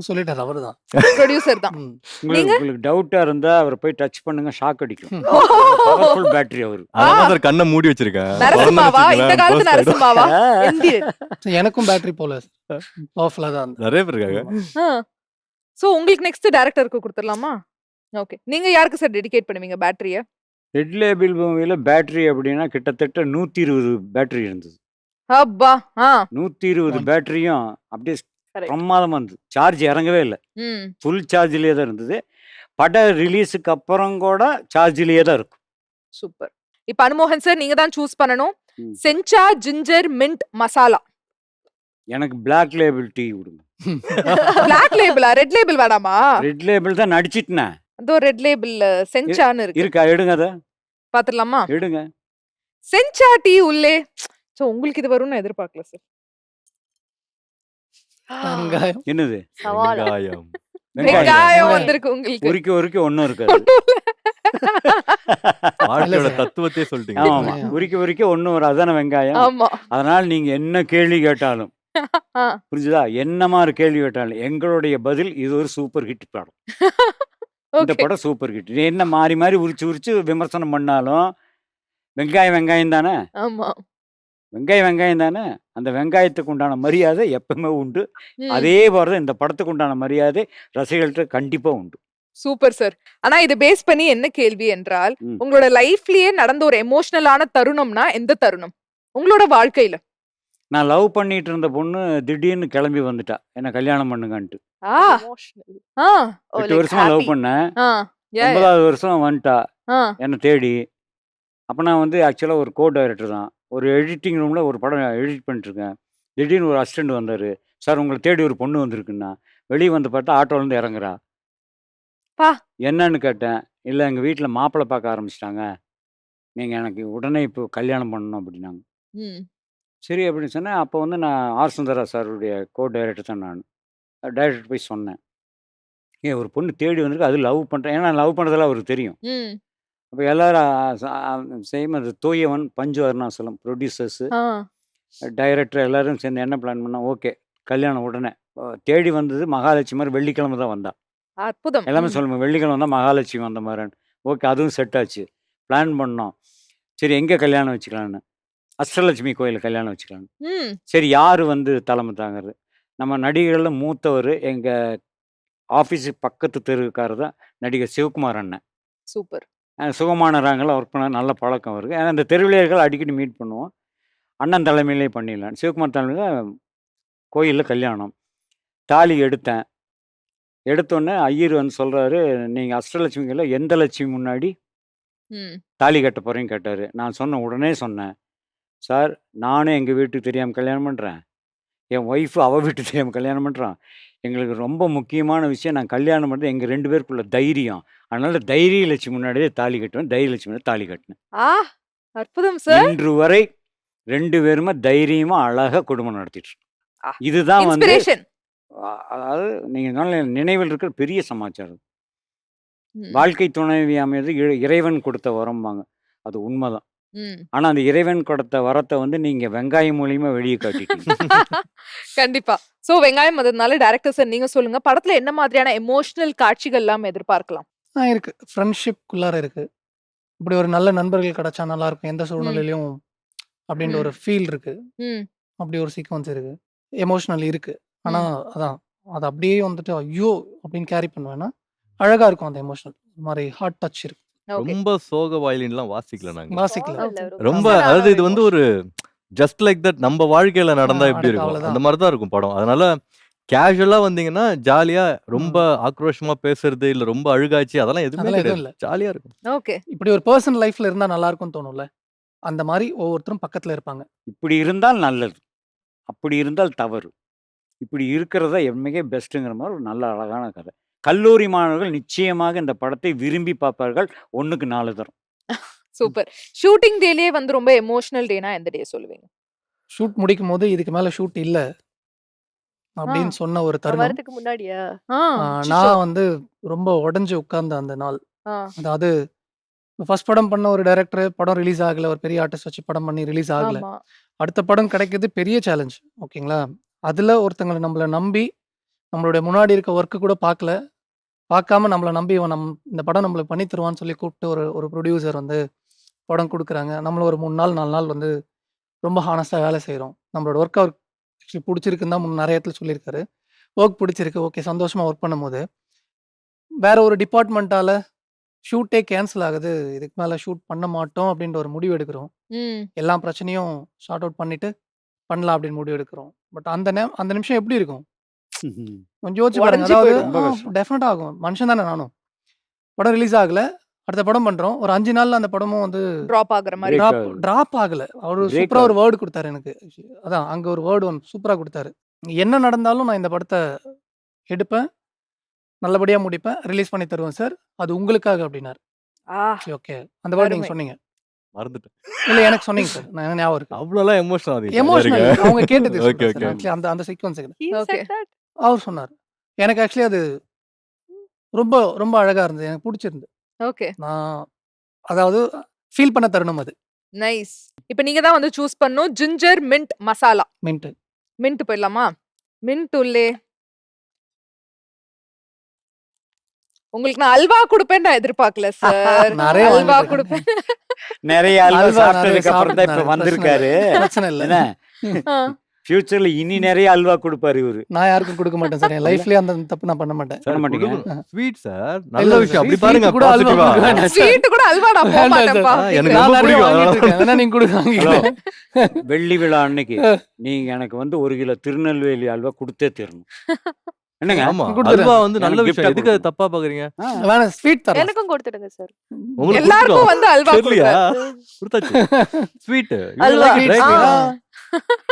சொல்லிட்டாரு அவருதான். ப்ரொடியூசர் தான். ம். நீங்க? உங்களுக்கு டவுட்டா இருந்தா அவர போய் டச் பண்ணுங்க ஷாக் அடிக்கும். ஓ! பவர்ஃபுல் பேட்டரி அவரு. அதனால சார் கண்ண மூடி வச்சிருக்கேன். நரசிம்மாவா? திறந்து இந்த காலத்து வச்சுக்கங்களேன், burst ஆயிடும். நரசிம்மாவா? எந்திரன். எனக்கும் பேட்டரி போல பவர்ஃபுல்லா தான் இருந்தது. நிறைய பேர் இருக்காங்க. ஆ. சோ உங்களுக்கு நெக்ஸ்ட் டைரக்டருக்கு குடுத்துறலாமா? ஓகே. நீங்க யாருக்கு சார் டெடிகேட் பண்ணுவீங்க பேட்டரிய? ரெட் லேபிள் மூவில பேட்டரி அப்படின்னா கிட்டத்தட்ட 120 பேட்டரி இருந்தது. அப்பா! ஆ. 120 பேட்டரியும் அப்படியே Correct. பிரமாதமா இருந்தது. சார்ஜ் இறங்கவே இல்ல. ம். ஃபுல் சார்ஜ்லயே தான் இருந்தது. பட ரிலீஸுக்கு அப்புறம் கூட சார்ஜ்லயே தான் இருக்கும். சூப்பர். இப்ப அனுமோகன் சார் நீங்க தான் சூஸ் பண்ணணும். ம். சென்சா, ஜிஞ்சர், மின்ட், மசாலா. எனக்கு பிளாக் லேபிள் டீ விடுங்க. பிளாக் லேபிளா? ரெட் லேபிள் வேணாமா? ரெட் லேபிள் தான் நடிச்சிட்டேனே. அதோ ரெட் லேபிள் சென்சான்னு இருக்கு. இருக்கா? எடுங்க அத. பாத்துடலாமா? எடுங்க. சென்சா டீ உள்ளே. சோ உங்களுக்கு இது வரும்னு எதிர்பார்க்கல சார். வெங்காயம். என்னது? சவால். வெங்காயம். வெங்காயம் வெங்காயம். வந்திருக்கு உங்களுக்கு. உரிக்க உரிக்க ஒண்ணும் இருக்காது. வாழ்க்கையோட சார். தத்துவத்தையே சொல்லிட்டீங்க. ஆமா. வெங்காயம். உரிக்க உரிக்க ஒண்ணும் வராது. அதானே வெங்காயம். ஆமா. அதனால நீங்க என்ன கேள்வி கேட்டாலும் ஆ. புரிஞ்சுதா? என்ன மாரி கேள்வி கேட்டாலும் எங்களுடைய பதில் இது ஒரு சூப்பர் ஹிட் படம். இந்த ஓகே. படம் சூப்பர் ஹிட். நீ என்ன மாறி மாறி உரிச்சு உரிச்சு விமர்சனம் பண்ணாலும் வெங்காயம் வெங்காயம் தானே. ஆமா. வெங்காயம் வெங்காயம் தானே. அந்த வெங்காயத்துக்கு உண்டான மரியாதை எப்பவுமே உண்டு. ம். அதே போல தான் இந்த படத்துக்கு உண்டான மரியாதை ரசிகர்கள்ட்ட கண்டிப்பா உண்டு. Super sir. ஆனா இத பேஸ் பண்ணி என்ன கேள்வி என்றால், ம். உங்களோட லைஃப்லயே நடந்த ஒரு எமோஷனலான தருணம்னா எந்த தருணம்? உங்களோட வாழ்க்கையில. நான் லவ் பண்ணிட்டு இருந்த பொண்ணு திடீர்னு கிளம்பி வந்துட்டா. என்ன கல்யாணம் பண்ணுங்கன்ட்டு. ஆ. Emotional. ஆ. Oh, 8 like வருஷமா லவ் happy. பண்ணேன். ஆ. யா. 9வது வருஷம் வந்துட்டா. ஆ. என்ன தேடி. அப்ப நான் வந்து ஆக்சுவலா ஒரு கோ டைரக்டர் தான். ஒரு எடிட்டிங் ரூம்ல ஒரு படம் எடிட் பண்ணிட்டு இருக்கேன். திடீர்னு ஒரு அசிஸ்டன்ட் வந்தாரு. சார் உங்கள தேடி ஒரு பொண்ணு வந்திருக்குன்னா. வெளிய வந்து பார்த்தா ஆட்டோல இருந்து இறங்குறா. பா. என்னன்னு கேட்டேன். இல்ல எங்க வீட்ல மாப்பிள்ளை பார்க்க ஆரம்பிச்சுட்டாங்க. நீங்க எனக்கு உடனே இப்போ கல்யாணம் பண்ணணும் அப்படின்னாங்க. ம். சரி அப்படின்னு சொன்னேன். அப்போ வந்து நான் ஆர் சுந்தரா சாருடைய கோ டைரக்டர் தான் நானு. டைரக்டர் போய் சொன்னேன். ஏன் ஒரு பொண்ணு தேடி வந்திருக்கு. அது லவ் பண்றேன். ஏன்னா லவ் பண்றதெல்லாம் அவருக்கு தெரியும். ம். அப்ப எல்லாரும் சேம் அது தூயவன், பஞ்சு அருணாசலம் ப்ரொடியூசர்ஸு, ஆ. டைரக்டர் எல்லாரும் சேர்ந்து என்ன பிளான் பண்ணோம், ஓகே கல்யாணம் உடனே. தேடி வந்தது மகாலட்சுமி மாரி வெள்ளிக்கிழமை தான் வந்தா. அற்புதம். எல்லாமே ம். சொல்லுங்க வெள்ளிக்கிழமை வந்தா மகாலட்சுமி வந்த மாரின்னு. ஓகே அதுவும் செட் ஆச்சு. பிளான் பண்ணோம். சரி எங்கே கல்யாணம் வச்சுக்கலான்னு. அஷ்டலட்சுமி கோயில்ல கல்யாணம் வச்சுக்கலான்னு. ம். சரி யாரு வந்து தலைமை தாங்குறது? நம்ம நடிகர்கள்ல மூத்தவர் எங்க ஆஃபீஸுக்கு பக்கத்து தெருவுக்காரர் தான் நடிகர் சிவகுமார் அண்ணன். சூப்பர். சுகமான ராங்கெல்லாம் ஒர்க் பண்ண நல்ல பழக்கம் அவருக்கு. ஏன்னா அந்த தெருவிலேயர்கள் அடிக்கடி மீட் பண்ணுவோம். அண்ணன் தலைமையிலே பண்ணிடலாம். சிவகுமார் தலைமையில் கோயில்ல கல்யாணம். தாலி எடுத்தேன். எடுத்தோன்னே ஐயர் வந்து சொல்றாரு, "நீங்க அஷ்டலட்சுமிகள்ல எந்த லட்சுமி முன்னாடி ம். தாலி கட்ட போறீங்கன்னு?" கேட்டாரு. நான் உடனே சொன்னேன், "சார், நானும் எங்க வீட்டுக்கு தெரியாம கல்யாணம் பண்றேன். என் ஒய்ஃப் அவ வீட்டுக்கு தெரியாம கல்யாணம் பண்றான். எங்களுக்கு ரொம்ப முக்கியமான விஷயம் நான் கல்யாணம் பண்றது எங்க 2 பேருக்குள்ள தைரியம். அதனால தைரிய லட்சுமி முன்னாடியே தாலி கட்டுவேன். தைரிய லட்சுமி முன்னாடி தாலி கட்டினேன்." ஆ அற்புதம் சார். இன்று வரை 2 பேருமே தைரியமா அழகா குடும்பம் நடத்திட்டு இருக்கோம். ஆ. இதுதான் வந்து இன்ஸ்பிரேஷன். அதாவது நீங்க சொன்ன நினைவில் இருக்கிற பெரிய சமாச்சாரம். ம். வாழ்க்கை துணைவி அமைவது இறைவன் கொடுத்த வரம்பாங்க. அது உண்மைதான். ம். ஆனா அந்த இறைவன் கொடுத்த வரத்தை வந்து நீங்க வெங்காயம் மூலியமா வெளியே காட்டிட்டீங்க. கண்டிப்பா. சோ வெங்காயம் அதனால டைரக்டர் சார் நீங்க சொல்லுங்க. படத்துல என்ன மாதிரியான எமோஷனல் காட்சிகள் எல்லாம் எதிர்பார்க்கலாம்? இருக்கு. ஃப்ரெண்ட்ஷிப்குள்ளார இருக்கு. இப்படி ஒரு நல்ல நண்பர்கள் கிடைச்சா நல்லா இருக்கும். எந்த ம். சூழ்நிலையிலும் அப்படின்ற ம். ஒரு ஃபீல் இருக்கு. ம். அப்படி ஒரு சீக்வென்ஸ் இருக்கு. எமோஷனல் இருக்கு. ஆனா ம். அதான். அது அப்படியே வந்துட்டு ஐயோ! அப்படின்னு கேரி பண்ணுவேன்னா, அழகா இருக்கும் அந்த எமோஷனல். ஒரு மாரி ஹார்ட் டச் இருக்கு. ஓகே. ரொம்ப சோக வயலின்லாம் வாசிக்கல நாங்க. வாசிக்கல. இல்ல, ஓகே. ரொம்ப சின்சியரான அதாவது ஒரு இது வந்து எமோஷன். ஒரு ஜஸ்ட் லைக் தட் நம்ம வாழ்க்கையில நடந்தா எப்படி அடக்க இருக்கும்? அவ்வளோதான். அந்த மாரி தான் இருக்கும் படம். அதனால கேஷுவலா வந்தீங்கன்னா, ஜாலியா ரொம்ப ம். ஆக்ரோஷமா பேசுறது, இல்ல ரொம்ப அழுகாட்சி அதெல்லாம் எதுவுமே அதெல்லாம் எதுவும் கிடையாது. இல்ல. ஜாலியா இருக்கும். ஓகே. இப்படி ஒரு பெர்சன் லைஃப்ல இருந்தா நல்லா இருக்கும்னு தோணும்ல. அந்த மாரி ஒவ்வொருத்தரும் பக்கத்துல இருப்பாங்க. இப்படி இருந்தால் நல்லது. அப்படி இருந்தால் தவறு. இப்படி இருக்கிறத மிக பெஸ்ட்டுங்கிற மாதிரி ஒரு நல்ல அழகான கதை. கல்லூரி மாணவர்கள் நிச்சயமாக இந்த படத்தை விரும்பி பார்ப்பார்கள். 1க்கு 4 தரம். சூப்பர். ஷூட்டிங் டேலயே வந்து ரொம்ப எமோஷனல் டேனா எந்த டே சொல்லுவீங்க? ஷூட் முடிக்கும்போது இதுக்கு மேல ஷூட் இல்ல. ஆ. அப்படின்னு சொன்ன ஒரு அவன் தருணம். வரதுக்கு முன்னாடியா? ஆ. அச்சச்சோ! நான் வந்து ரொம்ப உடைஞ்சு உட்கார்ந்த அந்த நாள். ஆ. அதாவது ஃபர்ஸ்ட் படம் பண்ண ஒரு டைரக்டர் படம் ரிலீஸ் ஆகல. ஒரு பெரிய ஆர்டிஸ்ட் வச்சு படம் பண்ணி ரிலீஸ் ஆகல. ஆமா. அடுத்த அடுத்த படம் கிடைக்கிறது பெரிய சேலஞ்ச். ஓகேங்களா? அதுல ஒருத்தங்கள நம்மள நம்பி, நம்மளுடைய முன்னாடி இருக்க ஒர்க் கூட பார்க்கல. பார்க்காம நம்மள நம்பி இவன் இந்த படம் நம்மளுக்கு பண்ணி தருவான்னு சொல்லி கூப்பிட்டு ஒரு ஒரு ப்ரொடியூசர் வந்து படம் குடுக்குறாங்க. நம்மளும் ஒரு 3 நாள் 4 நாள் வந்து ரொம்ப ஹானஸ்ட்டா வேலை செய்றோம். நம்மளோட ஒர்க் அவருக்கு ஆக்சுவலி புடிச்சிருக்குன்னு தான் நெறைய இடத்துல சொல்லியிருக்காரு. ஒர்க் புடிச்சிருக்கு. ஓகே சந்தோஷமா ஒர்க் பண்ணும்போது, வேற ஒரு டிபார்ட்மெண்ட்டால ஷூட்டே கேன்சல் ஆகுது. இதுக்கு மேல ஷூட் பண்ண மாட்டோம் அப்படின்ற ஒரு முடிவு எடுக்கிறோம். ம். எல்லா பிரச்சனையும் சார்ட் அவுட் பண்ணிட்டு பண்ணலாம் அப்படின்னு முடிவு எடுக்கிறோம். பட் அந்த நிமிஷம் எப்படி இருக்கும்? கொஞ்சம் யோசிச்சு பாருங்க. உடைஞ்சு அதாவது போயிடும். ரொம்ப கஷ்டம். டெஃபினட்டா ஆகும். மனுஷன் தானே நானும். படம் ரிலீஸ் ஆகல. அடுத்த படம் பண்றோம். ஒரு 5 நாள்ல அந்த படமும் வந்து டிராப் ஆகுற மாரி. பிரேக் டிராப் ஆகுது. டிராப் ஆகல. அவரு பிரேக் சூப்பரா ஒரு ஆகுது. வேர்ட் குடுத்தாரு எனக்கு. அதான் அங்க ஒரு வேர்ட் ஒண்ணு சூப்பரா குடுத்தாரு. என்ன நடந்தாலும் நான் இந்த படத்த எடுப்பேன். நல்லபடியா முடிப்பேன். ரிலீஸ் பண்ணி தருவேன் சார். அது உங்களுக்காக அப்படின்னாரு. ஆ. சரி ஓகே. அந்த வேர்ட் நீங்க அருமை. சொன்னீங்க. மறந்துட்டேன். இல்ல எனக்கு சொன்னீங்க சார். நான் எனக்கு ஞாபகம் இருக்கு. அவ்வளோலாம் எமோஷனல் ஆகுது. எமோஷனல் அவங்க கேட்டது ஓகே, சொல்றேன் சார். ஓகே. ஆக்சுவலி அந்த sequence He okay. said that. அவர் சொன்னாரு. எனக்கு ஆக்சுவலி அது ரொம்ப ரொம்ப அழகா இருந்தது. எனக்கு புடிச்சிருந்தது. ஓகே. நான் அதாவது ஃபீல் பண்ண தருணம் அது. நைஸ். இப்ப நீங்க தான் வந்து சூஸ் பண்ணனும். Ginger mint masala. Mint. Mint போயிடலாமா? மின்ட் உள்ளே உங்களுக்கு நான் அல்வா குடுப்பேன்னு நான் எதிர்பார்க்கல சார். நிறைய அல்வா வாங்கிட்டு குடுப்பேன். நிறைய அல்வா அல்வா நிறைய சாப்பிட்டதுக்கு அப்புறம் தான் இப்ப சாப்பிட்டுட்டாரு. வந்திருக்காரு. பிரச்சனை இல்ல. என்ன ஆ. ஃபியூச்சர்ல இனி நிறைய அல்வா கொடுப்பாரு இவரு. நான் யாருக்கும் குடுக்க மாட்டேன் சார். என் லைஃப்லயே அந்த தப்பு நான் பண்ண மாட்டேன். பண்ண சார் மாட்டீங்க? குடுக்கணும். Sweet sir. இல்ல நல்ல சார். விஷயம். அப்படி ஸ்வீட் பாருங்க கூட அல்வா பாசிட்டிவா. கொடுக்க வேண்டாம் சார். ஸ்வீட் கூட அல்வா நான் போக வேண்டாம் மாட்டேன்ப்பா. சார். எனக்கு நான் ரொம்ப நிறைய பிடிக்கும். வாங்கிட்டு இருக்கேன். வேணா நீங்க கொடுக்க ஹலோ, வாங்கிக்கங்க. வெள்ளி விழா அன்னைக்கு நீங்க எனக்கு வந்து 1 கிலோ திருநெல்வேலி அல்வா கொடுத்தே தீரணும். என்னங்க? ஆமா. குடுத்துறேன். அல்வா வந்து நல்ல எனக்கு விஷயம். gift-ஆ எதுக்கு அதை கொடுக்கணும். தப்பா பாக்குறீங்க? ஆ. வேணாம் ஸ்வீட் தரலாம். எனக்கும் கொடுத்துடுங்க சார். உங்களுக்கு எல்லாருக்கும் கொடுத்துட்டோம். வந்து அல்வா தெரியலையா? கொடுப்பேன். கொடுத்தாச்சு. ஸ்வீட். அல்வா. ஆ.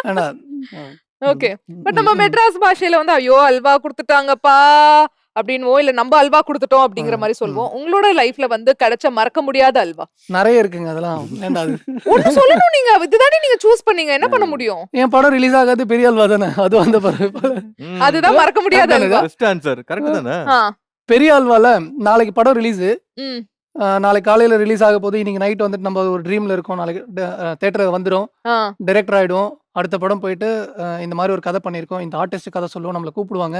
வேணாம். ஓகே. பட் நம்ம மெட்ராஸ் பாஷையில வந்து ஐயோ அல்வா குடுத்துட்டாங்கப்பா அப்படின்னுவோம். இல்ல நம்ம அல்வா குடுத்துட்டோம் அப்படிங்கிற மாதிரி சொல்லுவோம். உங்களோட லைஃப்ல வந்து கிடைச்ச மறக்க முடியாத அல்வா நிறைய இருக்குங்க அதெல்லாம். வேண்டாம் அது. ஒண்ணு சொல்லணும். நீங்க இதுதானே நீங்க சூஸ் பண்ணீங்க. என்ன பண்ண முடியும்? என் படம் ரிலீஸ் ஆகாது பெரிய அல்வா தானே. அது வந்த பிறகு ம். அதுதான் மறக்க முடியாத correct halwa. Best answer. Correct தானே? ஆ. பெரிய அல்வால நாளைக்கு படம் ரிலீஸ். ம். நாளைக்கு காலையில ரிலீஸ் ஆக போகுது. இன்னைக்கு நைட் வந்துட்டு நம்ம ஒரு ட்ரீம்ல இருக்கோம். நாளைக்கு தியேட்டர் வந்துரும். ஆ. டைரக்டர் ஆயிடுவோம். அடுத்த படம் போயிட்டு இந்த மாதிரி ஒரு கதை பண்ணியிருக்கோம். இந்த ஆர்டிஸ்ட் கதை சொல்லுவோம். நம்மளை கூப்பிடுவாங்க.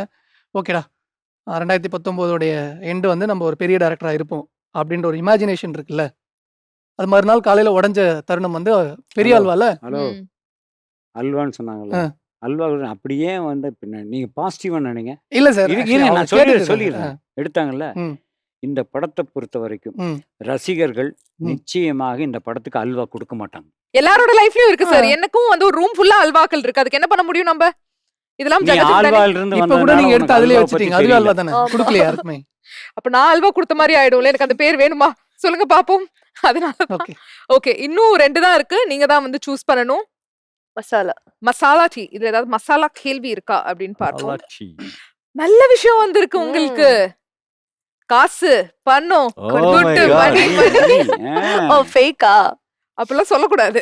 ஓகேடா 2019 எண்டு வந்து நம்ம ஒரு பெரிய டைரக்டரா இருப்போம் அப்படின்ற ஒரு இமேஜினேஷன் இருக்குல்ல. அது மறுநாள் காலையில உடஞ்ச தருணம் வந்து பெரிய ஹலோ. அல்வால ஹலோ, ம். அல்வான்னு சொன்னாங்கல்ல. ஆ. அல்வா அப்படியே வந்து பின்ன நீங்க பாசிட்டிவா நினைங்க. இல்ல சார். இருங்க ஆக்சுவலி இருங்க அவங்க நான் சொல்லிடுறேன் கேட்டுட்டு சொல்லிடுறேன். எடுத்தாங்கல்ல, ம். இந்த படத்தை பொறுத்த வரைக்கும் ம். ரசிகர்கள் ம். நிச்சயமாக இந்த படத்துக்கு அல்வா கொடுக்க மாட்டாங்க. எல்லாரோட லைஃப்லயும் இருக்கு சார். ஆ. எனக்கும் வந்து ஒரு ரூம் ஃபுல்லா அல்வாக்கள் இருக்கு. அதுக்கு என்ன பண்ண முடியும் நம்ம? இதெல்லாம் நீ ஜெகத்துக்கு தானே. ஆல்வால இருந்து இப்ப கூட வந்ததுனால நீங்க எடுத்து உனக்கு அதுலயே அல்வா பத்தி வச்சுட்டீங்க. அதுவே தெரியல. அல்வா தானே. ஆமா. குடுக்கலையா யாருக்குமே? அப்ப நான் அல்வா கொடுத்த மாதிரி ஆயிடும்ல. எனக்கு அந்த பேர் வேணுமா? சொல்லுங்க பாப்போம். அதனால ஓகே. ஓகே. இன்னும் 2 தான் இருக்கு. நீங்க தான் வந்து சூஸ் பண்ணணும். மசாலா. மசாலா டீ. இதுல ஏதாவது மசாலா கேள்வி இருக்கா அப்படின்னு பார்ப்போம். அலாச்சி. நல்ல விஷயம் வந்திருக்கு உங்களுக்கு. காசு, பணம், Oh my துட்டு, God. மணி, மணி. ஓ ஃபேக்கா? அப்பெல்லாம் சொல்லக்கூடாது.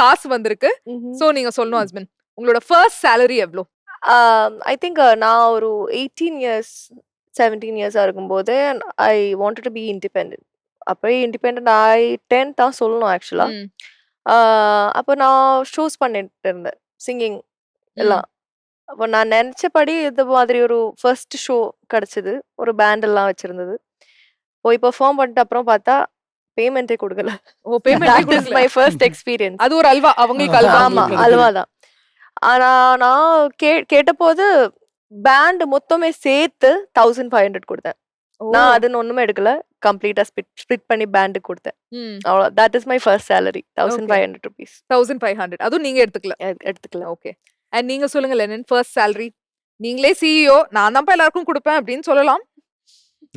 காசு வந்திருக்கு. சோ நீங்க சொல்லணும் ஹஸ்பண்ட். உங்களோட ஃபர்ஸ்ட் salary எவ்ளோ? ஐ திங்க் நான் ஒரு 18 இயர்ஸ் 17 இயர்ஸா இருக்கும்போது I wanted to be independent. அப்பயே இண்டிபெண்டன்ட் ஆயிட்டேன்னு தான் சொல்லணும் ஆக்சுவலா. ம். அப்போ நான் ஷோஸ் பண்ணிட்டு இருந்தேன், சிங்கிங் எல்லாம். அப்போ நான் நினைச்சபடி இது மாதிரி ஒரு ஃபர்ஸ்ட் ஷோ கிடைச்சது. ஒரு பேண்ட் எல்லாம் வச்சிருந்தது. போய் பெர்ஃபார்ம் பண்ணிட்டு அப்புறம் பார்த்தா பேமெண்ட்டே கொடுக்கல. ஓ payment That is my first experience. அது ஒரு அல்வா. அவங்களுக்கு அல்வா. ஆமா, அவங்களுக்கு அல்வா தான். ஆனா நான் கேட்டபோது பேண்ட் மொத்தமே சேர்த்து 1500 கொடுத்தேன். நான் அதுன்னு ஒண்ணுமே எடுக்கல. கம்ப்ளீட்டா ஸ்பிட் பண்ணி பேண்டுக்கு கொடுத்தேன். அவ்வளோ. That is my first salary. 1500 rupees 1500. அதுவும் நீங்க எடுத்துக்கல. எடுத்துக்கல. ஓகே. அண்ட் நீங்க சொல்லுங்க லெனின் ஃபர்ஸ்ட் salary. நீங்களே சிஇஓ, நான் தான்ப்பா எல்லாருக்கும் கொடுப்பேன் அப்படின்னு சொல்லலாம்.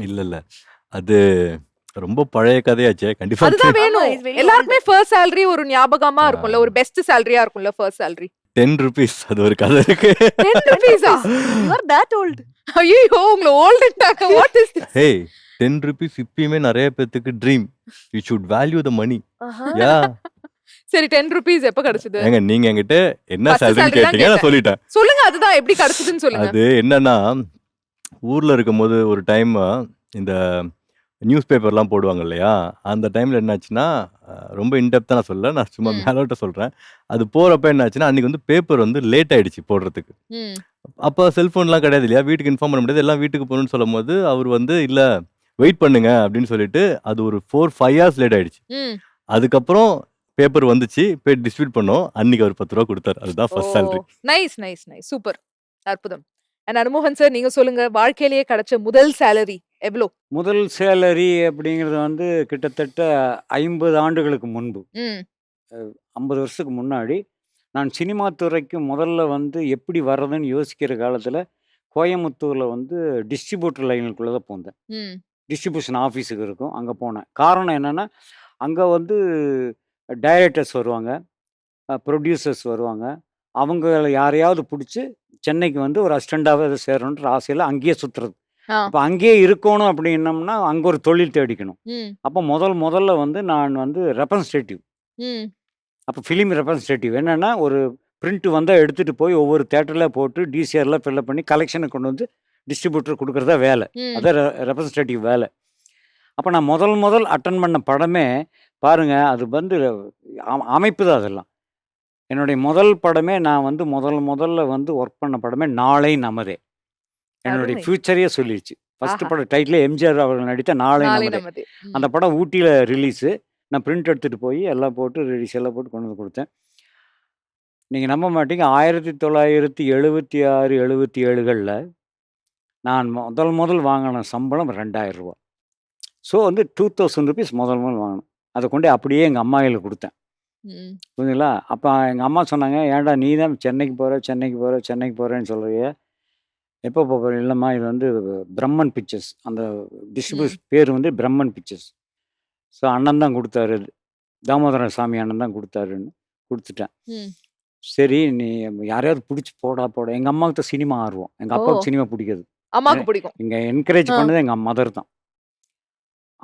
இல்ல இல்ல அது ரொம்ப பழைய கதையாச்சே. கண்டிப்பா அதுதான் வேணும். ஆமா, it's very எல்லாருக்குமே ஃபர்ஸ்ட் salary ஒரு ஞாபகமா இருக்கும்ல, ஒரு பெஸ்ட் salary-யா இருக்கும்ல ஃபர்ஸ்ட் salary. 10 rupees அது ஒரு கதை இருக்கு. 10 rupees-ஆ? You are that old. ஐயோ உங்களை ஓல்டுட்டாங்க. What is this? Hey 10 rupees இப்பயுமே நிறைய பேத்துக்கு dream. You should value the money. Aha. Yeah சரி 10 rupees எப்ப கிடைச்சது? ஏங்க நீங்க என்கிட்ட என்ன First சேலரி salary தான் கேட்டீங்க, நான் கேட்டேன். சொல்லிட்டேன். சொல்லுங்க, அதுதான் எப்படி கிடைச்சதுன்னு சொல்லுங்க. அது என்னன்னா, ஊர்ல இருக்கும்போது ஒரு டைம் இந்த நியூஸ் பேப்பர்லாம் போடுவாங்க இல்லையா? அந்த டைம்ல என்னாச்சுன்னா, ரொம்ப இன்டெப்த்தா நான் சொல்லல. நான் சும்மா ம். மேலோட்ட சொல்றேன். அது போறப்ப என்னாச்சுன்னா, அன்னைக்கு வந்து பேப்பர் வந்து லேட் ஆயிடுச்சு போடுறதுக்கு. ம். அப்ப செல்ஃபோன்லாம் கிடையாது இல்லையா? வீட்டுக்கு இன்ஃபார்ம் பண்ண முடியாது. எல்லாம் வீட்டுக்கு போகணும்னு சொல்லும்போது, அவர் வந்து இல்ல வெயிட் பண்ணுங்க அப்படின்னு சொல்லிட்டு, அது ஒரு 4, 5 ஹார்ஸ் லேட் ஆயிடுச்சு. ம். அதுக்கப்புறம் பேப்பர் வந்துச்சு. போய் டிஸ்ட்ரிபியூட் பண்ணோம். அன்னைக்கு அவர் 10 ரூபா குடுத்தாரு. அதுதான் first salary. Nice nice nice super. அற்புதம். அண்ட் அனுமோகன் சார் நீங்க சொல்லுங்க, வாழ்க்கையிலேயே கிடைச்ச முதல் salary எவ்வளோ? முதல் சேலரி அப்படிங்கிறது வந்து கிட்டத்தட்ட 50 ஆண்டுகளுக்கு முன்பு. ம். 50 வருஷத்துக்கு முன்னாடி நான் சினிமா துறைக்கு முதல்ல வந்து எப்படி வர்றதுன்னு யோசிக்கிற காலத்தில் கோயம்புத்தூரில் வந்து டிஸ்ட்ரிபியூட்டர் லைனுக்குள்ளே தான் போந்தேன். ம். டிஸ்ட்ரிபியூஷன் ஆஃபீஸுக்கு இருக்கும், அங்கே போனேன். காரணம் என்னென்னா, அங்கே வந்து டைரக்டர்ஸ் வருவாங்க, ப்ரொடியூசர்ஸ் வருவாங்க. அவங்கள யாரையாவது பிடிச்சி சென்னைக்கு வந்து ஒரு அசிஸ்டண்டாகவே சேரணுன்ற ஆசையில் அங்கேயே சுற்றுறது. ஆ. அப்போ அங்கேயே இருக்கணும் அப்படின்னம்னா அங்கே ஒரு தொழில் தேடிக்கணும். ம். அப்போ முதல்ல வந்து நான் வந்து ரெப்ரசன்டேட்டிவ். ம். அப்போ ஃபிலிம் ரெப்ரசன்டேட்டிவ் என்னென்னா, ஒரு பிரிண்ட் வந்தால் எடுத்துகிட்டு போய் ஒவ்வொரு தேட்டரில் போட்டு டிசிஆரில் ஃபில்லப் பண்ணி கலெக்ஷனை கொண்டு வந்து டிஸ்ட்ரிபியூட்டர் கொடுக்குறதா வேலை. ம். அதான் ரெப்ரசன்டேட்டிவ் வேலை. அப்போ நான் முதல் அட்டன் பண்ண படமே பாருங்கள், அது வந்து அமைப்பு தான் அதெல்லாம். என்னுடைய முதல் படமே நான் வந்து முதல்ல வந்து ஒர்க் பண்ண படமே நாளை நமதே. என்னுடைய அருமை. ஃபியூச்சரையே சொல்லிடுச்சு. ஃபர்ஸ்ட் ஆஹா. படம் டைட்டிலே எம்ஜிஆர் அவர்கள் நடித்த நாளை நாளை நமதே. நமதே. ம். அந்த படம் ஊட்டியில் ரிலீஸு. நான் பிரிண்ட் எடுத்துகிட்டு போய் எல்லாம் போட்டு ரிலீஸ் எல்லாம் போட்டு கொண்டு வந்து கொடுத்தேன். நீங்கள் நம்ப மாட்டீங்க, 1976, 77களில் நான் முதல் வாங்கின சம்பளம் 2000 ரூபா. ஸோ வந்து 2000 ருபீஸ் முதல் வாங்கினேன். அதை கொண்டு அப்படியே எங்கள் அம்மா கையில் கொடுத்தேன். ம். புரியுதுங்களா? அப்போ எங்கள் அம்மா சொன்னாங்க, ஏன்டா நீ தான் சென்னைக்கு போகிறேன்னு சொல்கிறிய, எப்போ போகிற? இல்லைம்மா, இது வந்து பிரம்மன் பிக்சர்ஸ், அந்த டிஸ்ட்ரிபியூஷன் பேர் வந்து பிரம்மன் பிக்சர்ஸ். ஸோ அண்ணன் தான் கொடுத்தாரு, தாமோதர சாமி அண்ணன் தான் கொடுத்தாருன்னு கொடுத்துட்டேன். ம். சரி நீ யாரையாவது பிடிச்சி போடா. எங்கள் அம்மாவுக்கு தான் சினிமா ஆர்வம், எங்கள் அப்பாவுக்கு சினிமா பிடிக்காது. அம்மாக்கு பிடிக்கும். இங்கே என்கரேஜ் ஆ. பண்ணது எங்கள் மதர் தான்.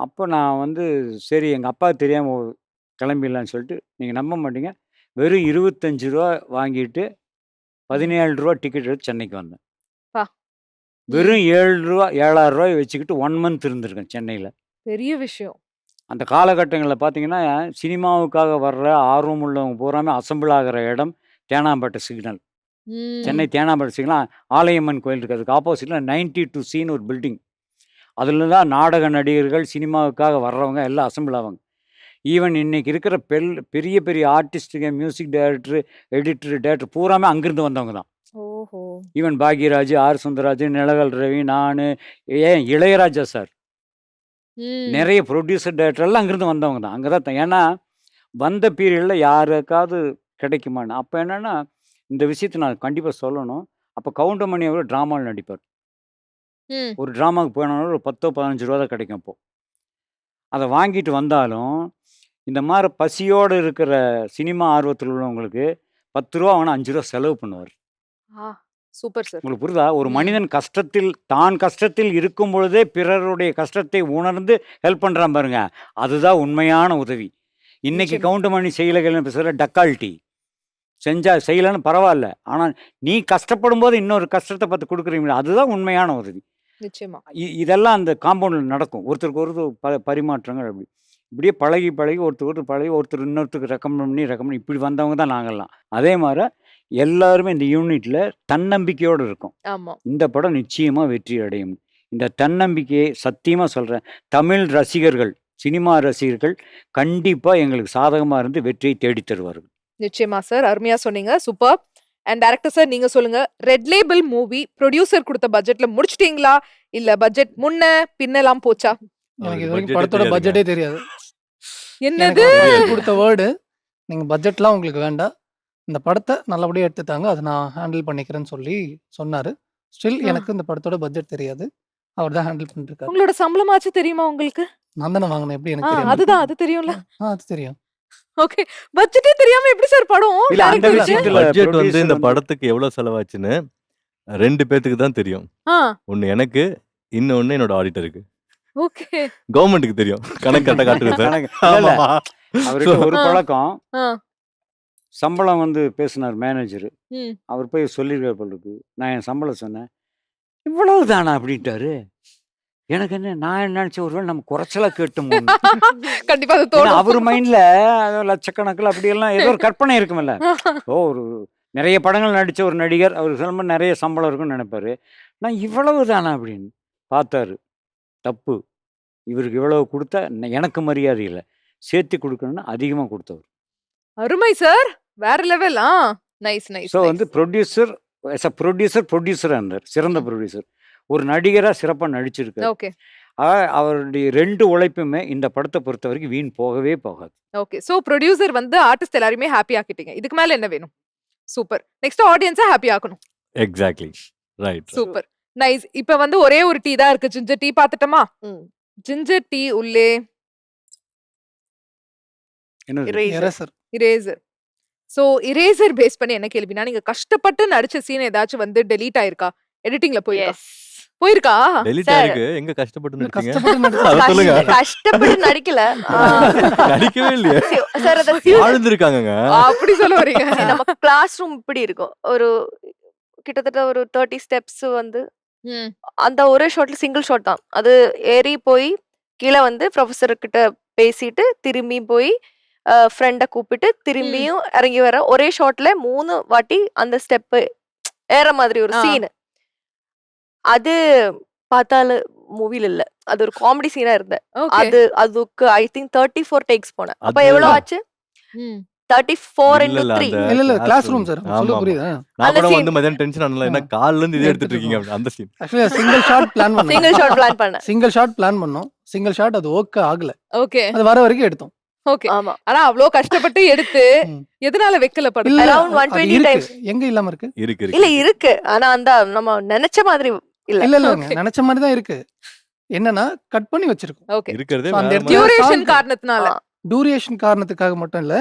அப்போ நான் வந்து சரி எங்கள் அப்பாவுக்கு தெரியாமல் கிளம்பிடலான்னு சொல்லிட்டு, நீங்கள் நம்ப மாட்டீங்க, வெறும் 25 ரூபா வாங்கிட்டு 17 ரூபா டிக்கெட் எடுத்து சென்னைக்கு வந்தேன். பா. வெறும் 7,000 ரூபாய் வச்சுக்கிட்டு 1 மந்த் இருந்திருக்கேன் சென்னையில். பெரிய விஷயம். அந்த காலகட்டங்களில் பார்த்தீங்கன்னா, சினிமாவுக்காக வர்ற ஆர்வம் உள்ளவங்க பூராமே அசம்பிள் ஆகிற இடம் தேனாம்பேட்டை சிக்னல். ம். சென்னை தேனாம்பேட்டை சிக்னல் ஆலயம்மன் கோயில் இருக்குது. அதுக்கு ஆப்போசிட்டில் 92Cன்னு ஒரு பில்டிங். அதில் தான் நாடக நடிகர்கள், சினிமாவுக்காக வர்றவங்க எல்லாம் அசம்பிள் ஆவாங்க. ஈவன் இன்னைக்கு இருக்கிற பெரிய பெரிய ஆர்டிஸ்ட்டுங்க, மியூசிக் டைரக்டர், டேரக்டர் பூராமே அங்கிருந்து வந்தவங்க தான். ஓஹோ! ஈவன் பாக்யராஜ், ஆர் சுந்தரராஜ், நிலகல் ரவி, நானு, ஏன் இளையராஜா சார், ம். நிறைய ப்ரொடியூசர், டைரக்டர் எல்லாம் அங்கிருந்து வந்தவங்க தான். அங்கே தான் ஏன்னா வந்த பீரியடில் யாருக்காவது கிடைக்குமான்னு. அப்போ என்னன்னா இந்த விஷயத்தை நான் கண்டிப்பாக சொல்லணும். அப்போ கவுண்டமணி அவர் ட்ராமாவில் நடிப்பார். ம். ஒரு ட்ராமாவுக்கு போனாலும் ஒரு 10 15 ரூபா தான் கிடைக்கும் அப்போ. அதை வாங்கிட்டு வந்தாலும் இந்த மாதிரி பசியோடு இருக்கிற சினிமா ஆர்வத்தில் உள்ளவங்களுக்கு 10 ரூபா வாங்கினா 5 ரூபா செலவு பண்ணுவார். ஆ, சூப்பர் சார். உங்களுக்கு புரியுதா? ஒரு ம். மனிதன் தான் கஷ்டத்தில் இருக்கும் பொழுதே பிறருடைய கஷ்டத்தை உணர்ந்து ஹெல்ப் பண்ணுறான் பாருங்க, அதுதான் உண்மையான உதவி. இன்னைக்கு நிச்சயமா. கவுண்டமணி செய்யலைகள்னு பேசுகிற டக்கால்ட்டி. செய்யலைன்னு பரவாயில்ல, ஆனால் நீ கஷ்டப்படும் போது இன்னொரு கஷ்டத்தை பார்த்து கொடுக்குறீங்களா, அதுதான் உண்மையான உதவி. நிச்சயமா. இதெல்லாம் அந்த காம்பவுண்டில் நடக்கும். ஒருத்தருக்கு ஒருத்தர் பரிமாற்றங்கள் அப்படி இப்படியே பழகி ஒருத்தருக்கு பழகி ஒருத்தர் இன்னொருத்தருக்கு ரெக்கமெண்ட் பண்ணி இப்படி வந்தவங்க தான் நாங்கள்லாம். அதே மாதிரி எல்லாருமே இந்த யூனிட்டில் தன்னம்பிக்கையோடு இருக்கும். ஆமா. இந்த படம் நிச்சயமாக வெற்றி அடையும். இந்த தன்னம்பிக்கையை சத்தியமாக சொல்கிறேன், தமிழ் ரசிகர்கள், சினிமா ரசிகர்கள் கண்டிப்பாக எங்களுக்கு சாதகமாக இருந்து வெற்றியை தேடி தருவார்கள். நிச்சயமா சார். அருமையா சொன்னீங்க. சூப்பர். அண்ட் டைரக்டர் சார், நீங்க சொல்லுங்க. ரெட் லேபிள் மூவி ப்ரொடியூசர் கொடுத்த பட்ஜெட்ல முடிச்சிட்டீங்களா? இல்ல பட்ஜெட் முன்ன பின்னலாம் போச்சா? எனக்கு இது அவருக்கு வரைக்கும் budget படத்தோட தெரியாதுங்க. பட்ஜெட்டே தெரியாது. என்னது? எனக்கு producer கொடுத்த வேர்டு, நீங்க பட்ஜெட்லாம் உங்களுக்கு வேண்டாம். இந்த படத்தை நல்லபடியா எடுத்துட்டாங்க, அதை நான் ஹேண்டில் பண்ணிக்கிறேன்னு சொல்லி சொன்னாரு. ஸ்டில் ஆ. எனக்கு இந்த படத்தோட பட்ஜெட் தெரியாது. அவர் தான் ஹேண்டில் பண்ணிட்டு இருக்காரு. உங்களோட சம்பளமாச்சும் தெரியுமா உங்களுக்கு? நான் தானே வாங்கினேன், எப்படி ஆ, எனக்கு தெரியும்? அதுதான், அது தெரியும்ல. அது தெரியும். ஓகே. பட்ஜெட்டே தெரியாம எப்படி சார் படம்? இல்ல, அந்த டைரக்டருக்கு? விஷயத்துல பட்ஜெட் வந்து producer இந்த வந்து- படத்துக்கு எவ்வளவு செலவாச்சுன்னு 2 பேத்துக்கு தான் தெரியும். ஆ, ஒன்னு எனக்கு, இன்னொன்னு என்னோட ஆடிட்டருக்கு. ஓகே. கவர்மெண்ட்டுக்கு தெரியும். கணக்கு கரெக்டா காட்டுங்க சார். கணக்கு- இல்ல, இல்ல. ஆமாமா. அவர்கிட்ட ஒரு ஆ. பழக்கம், ஆ, சம்பளம் வந்து பேசினார் மேனேஜர். ம். அவர் போய் சொல்லியிருக்கார் போல இருக்கு. நான் என் சம்பளம் சொன்னேன், இவ்வளவு தானா அப்படின்ட்டாரு. எனக்கு என்ன, நான் நினைச்சேன் ஒருவேளை நம்ம குறைச்சலா கேட்டோமோ. கண்டிப்பா அது ஏன்னா தோணும். அவர் மைண்ட்ல லட்சக்கணக்கில் அப்படியெல்லாம் ஏதோ ஒரு கற்பனை இருக்குமில்ல. ஒரு நிறைய படங்கள் நடிச்ச ஒரு நடிகர், அவருக்கு சொல்லும்போது நிறைய சம்பளம் இருக்குன்னு நினைப்பாரு. நான் இவ்வளவு தானா அப்படின்னு பார்த்தாரு. தப்பு. இவருக்கு இவ்வளவு கொடுத்தா எனக்கு மரியாதை இல்லை, சேர்த்து கொடுக்கணும்னு அதிகமாக கொடுத்தவர். அருமை சார். வேற லெவல். ஆ, நைஸ் நைஸ். ஸோ வந்து ப்ரொடியூசர் ப்ரொடியூசராக இருந்தார், சிறந்த ப்ரொடியூசர். ஒரு நடிகராக சிறப்பாக நடிச்சிருக்காரு. ஓகே. அவருடைய 2 உழைப்புமே இந்த படத்தை பொறுத்த வரைக்கும் வீண் போகவே போகாது. ஓகே. சோ ப்ரொடியூசர் வந்து ஆர்டிஸ்ட் எல்லாரையுமே ஹாப்பி ஆக்கிட்டீங்க. இதுக்கு மேல என்ன வேணும்? சூப்பர். நெக்ஸ்ட் ஆடியன்ஸை ஹாப்பி ஆக்கணும். எக்ஸாக்ட்லி. ரைட். சூப்பர். நைஸ். இப்ப வந்து ஒரே ஒரு டீ தான் இருக்கு. ஜிஞ்சர் டீ பாத்துட்டோமா? ம். ஜிஞ்சர் டீ உள்ளே என்ன Eraser. Eraser. Eraser. So eraser base பண்ணி என்ன கேள்வினா, நீங்க கஷ்டப்பட்டு நடிச்ச சீன் ஏதாச்சும் வந்து டெலீட் ஆயிருக்கா? எடிட்டிங்ல போயிருக்கா? Yes. போயிருக்கா? Delete Sir. ஆயிருக்கு. எங்க கஷ்டப்பட்டு நடிச்சீங்க? கஷ்டப்பட்டு நடிச்ச அதை சொல்லுங்க. கஷ்டப்பட்டு நடிக்கல. நடிக்கவே இல்லையே. சார் அத ஆழ்ந்திருக்காங்கங்க. அப்படி சொல்ல வரீங்க. நம்ம கிளாஸ் ரூம் இப்படி இருக்கும். ஒரு கிட்டத்தட்ட ஒரு 30 ஸ்டெப்ஸ் வந்து ம். அந்த ஒரே ஷாட்ல சிங்கிள் ஷாட் தான். அது ஏறி போய் கீழ வந்து ப்ரொஃபசர் கிட்ட பேசிட்டு, திரும்பி போய் ஃப்ரெண்ட கூப்பிட்டு, திரும்பியும் இறங்கி வர ஒரே ஷாட்ல 3 வாட்டி அந்த ஸ்டெப் ஏற மாதிரி ஒரு ஆ. சீன். அது பார்த்தால மூவில இல்ல. அது ஒரு காமெடி சீனா இருந்தது. ஓகே. அதுக்கு ஐ திங்க் 34 டேக்ஸ் போனேன். அப்ப அது- எவ்வளவு ஆச்சு? ம். 34 இல்ல, into இல்ல, 3. அந்த இல்ல இல்ல class class room. Room sir, ஆமா, சொல்ல ஆமா. புரியுதா? நான் அந்த கூட scene. வந்து மதியானம் டென்ஷன் ஆனல, என்ன கால்ல இருந்து இது எடுத்துட்டு இருக்கீங்க அப்படி, அந்த scene. Actually single shot plan பண்ணோம். சிங்கிள் ஷாட் பிளான் பண்ணேன். சிங்கிள் ஷாட் பிளான் பண்ணோம். சிங்கிள் ஷாட் அது ஓகே ஆகல. ஓகே. அது வர வரைக்கும் எடுத்தோம். ஓகே. ஆமா. ஆனா அவ்ளோ கஷ்டப்பட்டு எடுத்து ம். எதனால வைக்கல இல்ல படம்? Around அது 120 இருக்கு. times. எங்க இல்லாம இருக்கு? இருக்கு இல்ல இருக்கு. இருக்கு. ஆனா அந்த நம்ம நினைச்ச மாதிரி இல்ல. இல்ல இல்லங்க, Okay. நினைச்ச மாதிரி தான் இருக்கு. என்னன்னா கட் பண்ணி வச்சிருக்கோம். ஓகே. இருக்கிறதே So, அந்த வேற இடத்துல மாதிரி. டியூரேஷன் song- காரணத்தினால. டூரேஷன் காரணத்துக்காக மட்டும் இல்ல,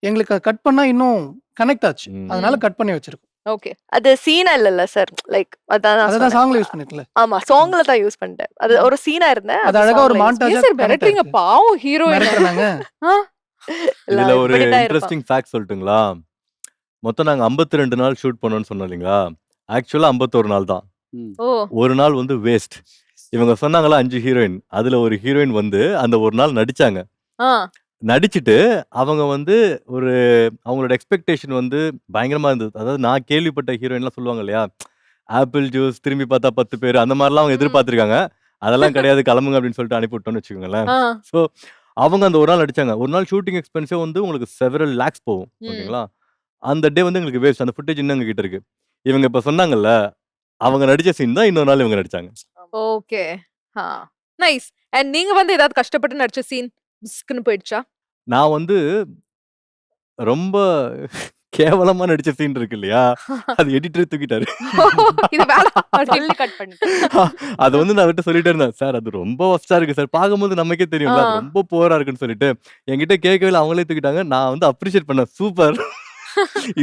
எங்களுக்கு கட் பண்ணா இன்னும் கனெக்ட் ஆச்சு. ம். அதனால கட் பண்ணி வச்சிருக்கோம். ஓகே. அது சீனா இல்லல்ல சார். லைக் அதான் நான் அததான் சொன்னேன். சாங்ல யூஸ் பண்ணிருக்கல. ஆமா, சாங்ல தான் யூஸ் பண்ணிட்டேன். அது ஒரு சீனா இருந்தேன். அது அழகா ஒரு ஏன் மாண்டாஜா சார் மிரட்டுறீங்க? பாவம் ஹீரோயின். மிரட்டுறாங்க. இதுல ஒரு இன்ட்ரெஸ்டிங் ஃபேக்ட் சொல்லட்டுங்களா? மொத்தம் நாங்க 52 நாள் ஷூட் பண்ணோம்னு சொன்னோம் இல்லைங்களா? ஆக்சுவலா 51 நாள் தான். ம். ஓ. ஒரு நாள் வந்து வேஸ்ட். இவங்க சொன்னாங்களா 5 ஹீரோயின், அதுல ஒரு ஹீரோயின் வந்து அந்த ஒரு நாள் நடிச்சாங்க. ஆ. நடிச்சிட்டு அவங்க வந்து ஒரு அவங்களோட எக்ஸ்பெக்டேஷன் வந்து பயங்கரமா இருந்தது. அதாவது நான் கேள்விப்பட்ட ஹீரோயின்லாம் சொல்லுவாங்க இல்லையா, ஆப்பிள் ஜூஸ் திரும்பி பார்த்தா 10 பேர், அந்த மாதிரிலாம் அவங்க ம். எதிர்பார்த்திருக்காங்க. அதெல்லாம் கிடையாது, கிளம்புங்க அப்படின்னு சொல்லிட்டு அனுப்பி விட்டோம்னு வச்சுக்கோங்களேன். ஆ. ஸோ அவங்க அந்த ஒரு நாள் நடிச்சாங்க. ஒரு நாள் ஷூட்டிங் எக்ஸ்பென்ஸே வந்து உங்களுக்கு செவரல் லேக்ஸ் போகும். ம். ஓகேங்களா? அந்த டே வந்து எங்களுக்கு வேஸ்ட். அந்த ஃபுட்டேஜ் இன்னும் எங்ககிட்ட இருக்கு. இவங்க இப்ப சொன்னாங்கல்ல, அவங்க நடிச்ச சீன் தான் இன்னொரு நாள் இவங்க நடிச்சாங்க. ஓகே. நைஸ். அண்ட் நீங்க வந்து ஏதாவது கஷ்டப்பட்டு நடிச்ச சீன் பிஸ்க்குன்னு போயிடுச்சா? நான் வந்து ரொம்ப கேவலமா நடிச்ச சீன் இருக்கு இல்லையா? அது எடிட்டரே தூக்கிட்டாரு. இது வேலை சொல்லி கட் பண்ணிட்டேன். அது வந்து நான் அவர்ட்ட சொல்லிட்டே இருந்தேன். சார் அது ரொம்ப வொர்ஸ்ட்டா இருக்கு சார். பார்க்கும்போது நமக்கே தெரியும்ல. அது ஆ. ரொம்ப புவரா இருக்குன்னு சொல்லிட்டு, என்கிட்ட கேட்கவே இல்ல. அவங்களே தூக்கிட்டாங்க. நான் வந்து அப்ரிஷியேட் பண்ணேன். சூப்பர்.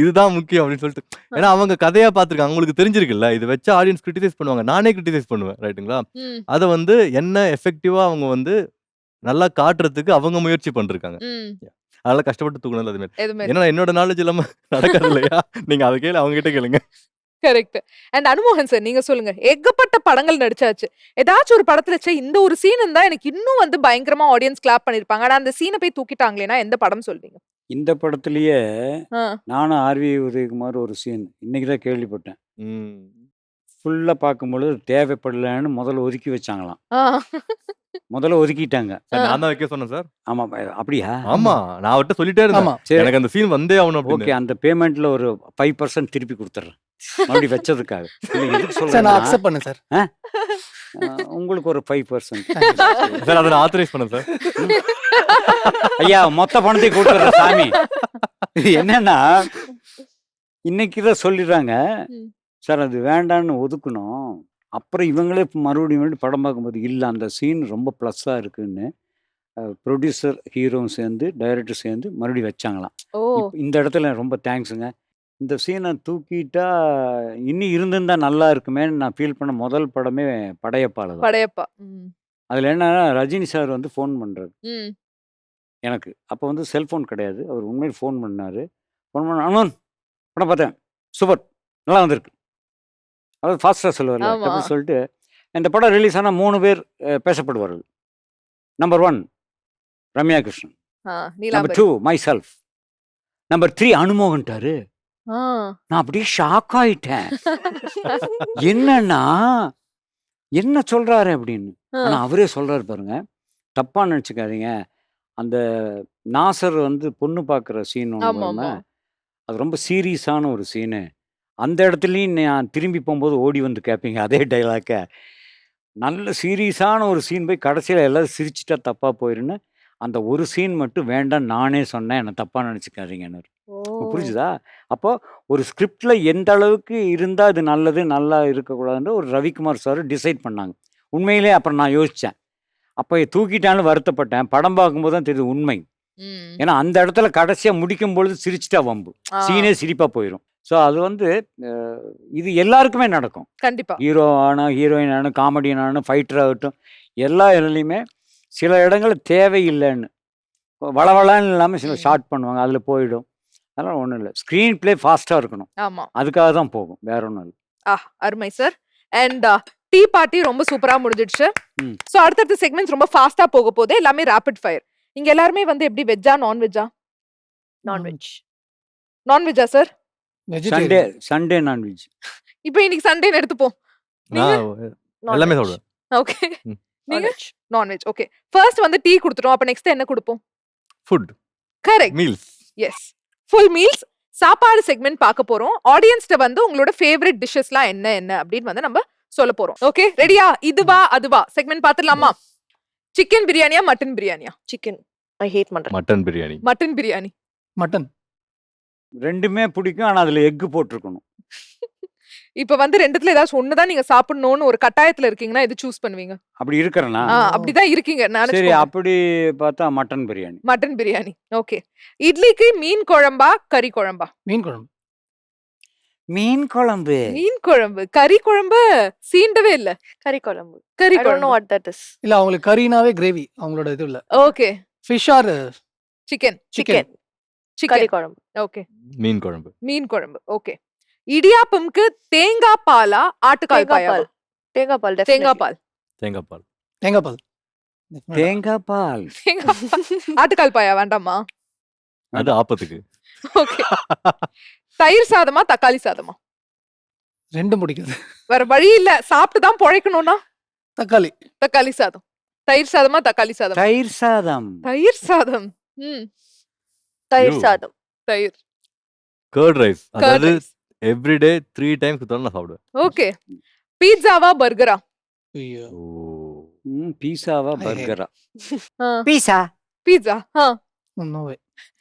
இதுதான் முக்கியம் அப்படின்னு சொல்லிட்டு. ஏன்னா அவங்க கதையா பார்த்துருக்காங்க. அவங்களுக்கு தெரிஞ்சிருக்குல்ல. இத வச்சு ஆடியன்ஸ் கிரிட்டிசைஸ் பண்ணுவாங்க. நானே கிரிட்டிசைஸ் பண்ணுவேன். ரைட்டுங்களா? ம். அத வந்து என்ன எஃபெக்டிவா அவங்க வந்து நல்லா காட்டுறதுக்கு அவங்க முயற்சி பண்ணிருக்காங்க. ம். அதனால கஷ்டப்பட்டு தூக்குனது அது மாரி. எதுவுமே ஏன்னா என்னோட நாலேட்ஜ் இல்லாம நடக்காது இல்லையா? நீங்க அத கேளு, அவங்க கிட்ட கேளுங்க. கரெக்ட். அண்ட் அனுமோகன் சார் நீங்க சொல்லுங்க. ஏகப்பட்ட படங்கள் நடிச்சாச்சு. ஏதாச்சும் ஒரு படத்துல ச்சே இந்த ஒரு சீன் இருந்தா எனக்கு இன்னும் வந்து பயங்கரமா ஆடியன்ஸ் கிளாப் பண்ணிருப்பாங்க. ஆனா அந்த சீனை போய் தூக்கிட்டாங்களேன்னா எந்த படம் சொல்வீங்க? இந்த படத்திலேயே ஆ. நானும் ஆர்வி உதயகுமார் ஒரு சீன் இன்னைக்கு தான் கேள்விப்பட்டேன். ம். ஃபுல்லா பார்க்கும்பொழுது தேவைப்படலன்னு முதல்ல ஒதுக்கி வச்சாங்களாம். ஆ. முதல்ல ஒதுக்கிட்டாங்க. சார் நான் தான் வைக்க சொன்னேன் சார். ஆமா. அப்படியா? ஆமா. நான் அவர்ட்ட சொல்லிட்டே இருந்தேன். ஆமா. சரி. எனக்கு அந்த சீன் வந்தே ஆகணும் அப்படின்னு. ஓகே. அந்த பேமெண்ட்ல ஒரு 5% திருப்பி குடுத்துர்றேன். மறுபடியும் வச்சதுக்காக. இல்ல எதுக்கு சார் நான் சொல்றேன்னா, அக்செப்ட் பண்ணேன் சார். உங்களுக்கு ஒரு 5%. சார் அத நான் ஆத்தரைஸ் பண்ணேன் சார். ஐயா மொத்த பணத்தையும் குடுத்துர்றேன் சாமி. இது என்னன்னா, இன்னைக்கு தான் சொல்லிடுறாங்க. ம். சார் அது வேண்டான்னு ஒதுக்குனோம். அப்புறம் இவங்களே மறுபடியும் படம் பார்க்கும்போது, இல்ல அந்த சீன் ரொம்ப ப்ளஸ்ஸா இருக்குன்னு ப்ரொடியூசர், ஹீரோவும் சேர்ந்து, டைரக்டர் சேர்ந்து மறுபடியும் வச்சாங்களாம். ஓ. இந்த இடத்துல ரொம்ப தேங்க்ஸுங்க. இந்த சீனை தூக்கிட்டா இன்னும் இருந்திருந்தா நல்லா இருக்குமேன்னு நான் ஃபீல் பண்ண முதல் படமே படையப்பால தான். படையப்பா. ம். அதில் என்னன்னா ரஜினி சார் வந்து ஃபோன் பண்ணுறாரு ம். எனக்கு. அப்போ வந்து செல்ஃபோன் கிடையாது. அவர் உண்மையில் ஃபோன் பண்ணார். ஃபோன் பண்ண அனுமன் படம் பார்த்தேன். சூப்பர். நல்லா வந்திருக்கு. அதாவது ஃபாஸ்ட்டாக சொல்லுவார்ல. ஆமா. அப்படின்னு சொல்லிட்டு இந்த படம் ரிலீஸ் ஆனால் 3 பேர் பேசப்படுவார்கள். Number 1 Ramya Krishnan. Number Neelambari. 2 myself. Number 3 அனுமோகன்ட்டாரு. ஆ. நான் அப்படியே ஷாக் ஆயிட்டேன். என்னன்னா என்ன சொல்றாரு அப்படின்னு. ஆ. ஆனா அவரே சொல்றாரு பாருங்க. தப்பா நினைச்சுக்காதீங்க. அந்த நாசர் வந்து பொண்ணு பார்க்குற சீன் ஒன்று ஆமா, வருமே, ஆமா. அது ரொம்ப சீரியஸான ஒரு சீனு. அந்த இடத்துலயும் நான் திரும்பி போகும்போது ஓடி வந்து கேட்பீங்க அதே டைலாக்க. நல்ல சீரியஸான ஒரு சீன் போய் கடைசியில எல்லாரும் சிரிச்சுட்டா தப்பா போயிருன்னு, அந்த ஒரு சீன் மட்டும் வேண்டாம் நானே சொன்னேன். என்ன தப்பா நினைச்சுக்காதீங்கன்னாரு. ஓ. புரிஞ்சுதா? அப்போ ஒரு ஸ்கிரிப்ட்ல எந்த அளவுக்கு இருந்தா இது நல்லது, நல்லா இருக்கக்கூடாதுன்ற ஒரு ரவிக்குமார் சார் டிசைட் பண்ணாங்க. உண்மையிலே அப்புறம் நான் யோசிச்சேன். அப்ப தூக்கிட்டான்னு வருத்தப்பட்டேன். படம் பார்க்கும்போது தான் தெரியுது உண்மை. ம். ஏன்னா அந்த இடத்துல கடைசியா முடிக்கும் பொழுது சிரிச்சுட்டா வம்பு. ஆ. சீனே சிரிப்பா போயிரும். ஸோ அது வந்து இது எல்லாருக்குமே நடக்கும். கண்டிப்பா. ஹீரோ ஆனா, ஹீரோயின் ஆனா, காமெடியன் ஆனா, ஃபைட்டர் ஆகட்டும், எல்லா இதுலயுமே சில இடங்கள்ல தேவையில்லைன்னு வளவளன்னு இல்லாம சில ம். ஷார்ட் பண்ணுவாங்க. அதுல போயிடும். அதெல்லாம் ஒண்ணும் இல்ல. ஸ்க்ரீன் ப்ளே ஃபாஸ்ட்டா இருக்கணும். ஆமா. அதுக்காக தான் போகும். வேற ஒண்ணும் இல்ல. அருமை சார். அண்ட் டீ பார்ட்டி ரொம்ப சூப்பரா முடிஞ்சிடுச்சு. ம். சோ அடுத்தடுத்த செக்மெண்ட்ஸ் ரொம்ப ஃபாஸ்டா போக போகுது. எல்லாமே ராபிட் ஃபயர். நீங்க எல்லாருமே வந்து எப்படி வெஜ்ஜா நான்வெஜ்ஜா? நான்வெஜ். நான்வெஜ்ஜா sir? Sunday vegetarian. Sunday non veg. இப்போ இன்னைக்கு சண்டேன்னு எடுத்துப்போம். நீங்க? எல்லாமே சாப்பிடுவேன். ஓகே. ம். நீங்க? நான்வெஜ். நான்வெஜ். ஓகே. ஃபர்ஸ்ட் வந்து டீ குடுத்துட்டோம். அப்ப நெக்ஸ்ட் என்ன குடுப்போம்? Food, correct. Meals. Yes. Full meals. சாப்பாடு செக்மெண்ட் பார்க்க போறோம். ஆடியன்ஸ்ட்ட வந்து உங்களோட ஃபேவரட் டிஷ்ஷஸ்லாம் என்ன என்ன அப்படின்னு வந்து நம்ம சொல்ல போறோம். ஓகே ரெடியா? இதுவா அதுவா செக்மெண்ட் பார்த்துடலாமா? சிக்கன் பிரியாணியா மட்டன் பிரியாணியா? Chicken. I hate mutton. Mutton biryani. Mutton biryani. Mutton. 2மே பிடிக்கும். ஆனா அதுல எக் போட்டிருக்கணும். இப்ப வந்து ரெண்டுத்துல ஏதாச்சும் ஒண்ணு தான் நீங்க சாப்பிடணும்னு ஒரு கட்டாயத்துல இருக்கீங்கன்னா எது சூஸ் பண்ணுவீங்க? அப்படி இருக்கிறேனா? அப்படிதான் இருக்கீங்க. சரி நினைச்சுக்கோங்க. அப்படி பார்த்தா mutton biryani. Mutton biryani. Okay. இட்லிக்கு மீன் குழம்பா கறி குழம்பா? மீன் குழம்பு. மீன் குழம்பு. மீன் குழம்பு. கறி குழம்பு சீண்டவே இல்ல. கறி குழம்பு. கறி I don't know குழம்பு. what that is. இல்ல அவங்களுக்கு கறினாவே கிரேவி. அவங்களோட இது இல்ல. Okay. Fish or chicken. Chicken. கறி சிக்கன். குழம்பு. ஓகே. மீன் குழம்பு. மீன் குழம்பு. ஓகே. இடியாப்பம்க்கு தேங்காய் பாலா ஆட்டுக்கால் தேங்காய் பாயாவா? பால். தேங்காய் பால். தேங்காய் definitely. பால். தேங்காய் பால். தேங்காய் பால். தேங்காய் பால். ஆட்டுக்கால் பாயா வேண்டாமா? அது ஆப்பத்துக்கு. ஓகே. தயிர் சாதமா தக்காளி சாதமா? ரெண்டும் பிடிக்காது. வேற வழி இல்ல. சாப்பிட்டு தான் பொழைக்கணும்னா தக்காளி. தக்காளி சாதம். தயிர் சாதமா தக்காளி சாதம்? தயிர் சாதம். தயிர் சாதம். தயிர் ஐயோ! சாதம். தயிர். Curd rice. கர்ட் அதாவது ரைஸ். எவ்ரிடே 3 டைம்ஸ் குடுத்தாலும் நான் சாப்பிடுவேன். ஓகே. பீட்சாவா பர்கரா? ஐயோ! ஓ! பீஸாவா ஐ ஹேட் பர்கரா? Ah, pizza. Pizza. No way.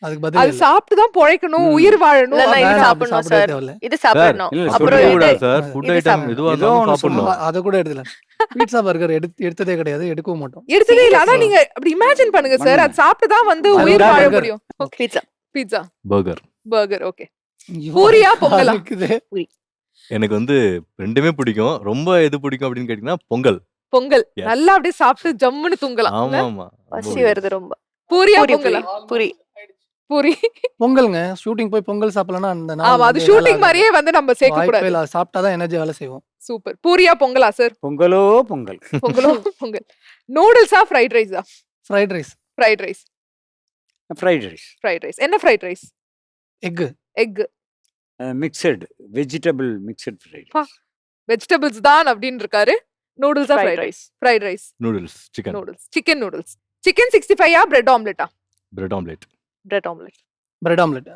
அதுக்கு பதில் அது இல்ல. சாப்பிட்டு தான் பொழைக்கணும், ம். உயிர் வாழணும். இல்ல, நான் இது வேணாம், அப்படி சாப்பிடணும் சாப்பிடவே சார். தேவையில்ல. இது சார் சாப்பிடணும். இல்ல ஃபுட் அப்புறம் சொல்றேன். இது கூடாது சார். ஃபுட் இது ஐட்டம் சாப்பிடணும். எதுவா ஏதோ இருந்தாலும் ஒண்ணு சாப்பிடணும். சொல்லலாம். அத கூட எடுத்துல. பீட்சா, பர்கர் எடுத்ததே கிடையாது. எடுக்கவும் மாட்டோம். எடுத்ததே இல்ல. அதான் So, நீங்க அப்படி இமேஜின் பண்ணுங்க சார். பண்ணுங்க. அது சாப்பிட்டு தான் வந்து அது உயிர் ஒரு வாழ burger. முடியும். Okay. Pizza. Pizza, burger. Burger. Okay. ஐயோ! பூரியா பொங்கலா? இருக்குது. எனக்கு வந்து 2மே பிடிக்கும். ரொம்ப எது பிடிக்கும் அப்படின்னு கேட்டீங்கன்னா பொங்கல். பொங்கல். Yes. நல்லா அப்படியே சாப்பிட்டு ஜம்முன்னு தூங்கலாம். இல்ல? ஆமாமா. ரொம்ப பசி பிடிக்கும். வருது ரொம்ப. பூரியா பூரி, பொங்கலா? பூரி. பூரி. பொங்கல்ங்க. ஷூட்டிங் போய் பொங்கல் சாப்பிடலன்னா அந்த நாள் ஆமா, அது வந்து வேலை ஷூட்டிங் ஆகாது. மாதிரியே வந்து நம்ம சேர்க்க வாய்ப்பே கூடாது. இல்ல. அது சாப்பிட்டா தான் எனர்ஜி வேலை செய்வோம். சூப்பர். பூரியா பொங்கலா சார்? பொங்கலோ பொங்கல். பொங்கலோ பொங்கல். நூடுல்ஸா ஃப்ரைட் ரைஸா? Fried rice, fried rice. Fried rice. Fried rice. என்ன fried rice? Egg. Egg. Mixed vegetable mixed fried பா. ரைஸ். வெஜிடபிள்ஸ் தான் அப்படின்னு இருக்காரு. நூடுல்ஸா fried fried rice? Rice. Fried rice. Noodles, chicken, noodles. Chicken noodles. Chicken 65யா bread ஆம்லெட்டா? Bread omelette. Bread omelette. Bread omelette.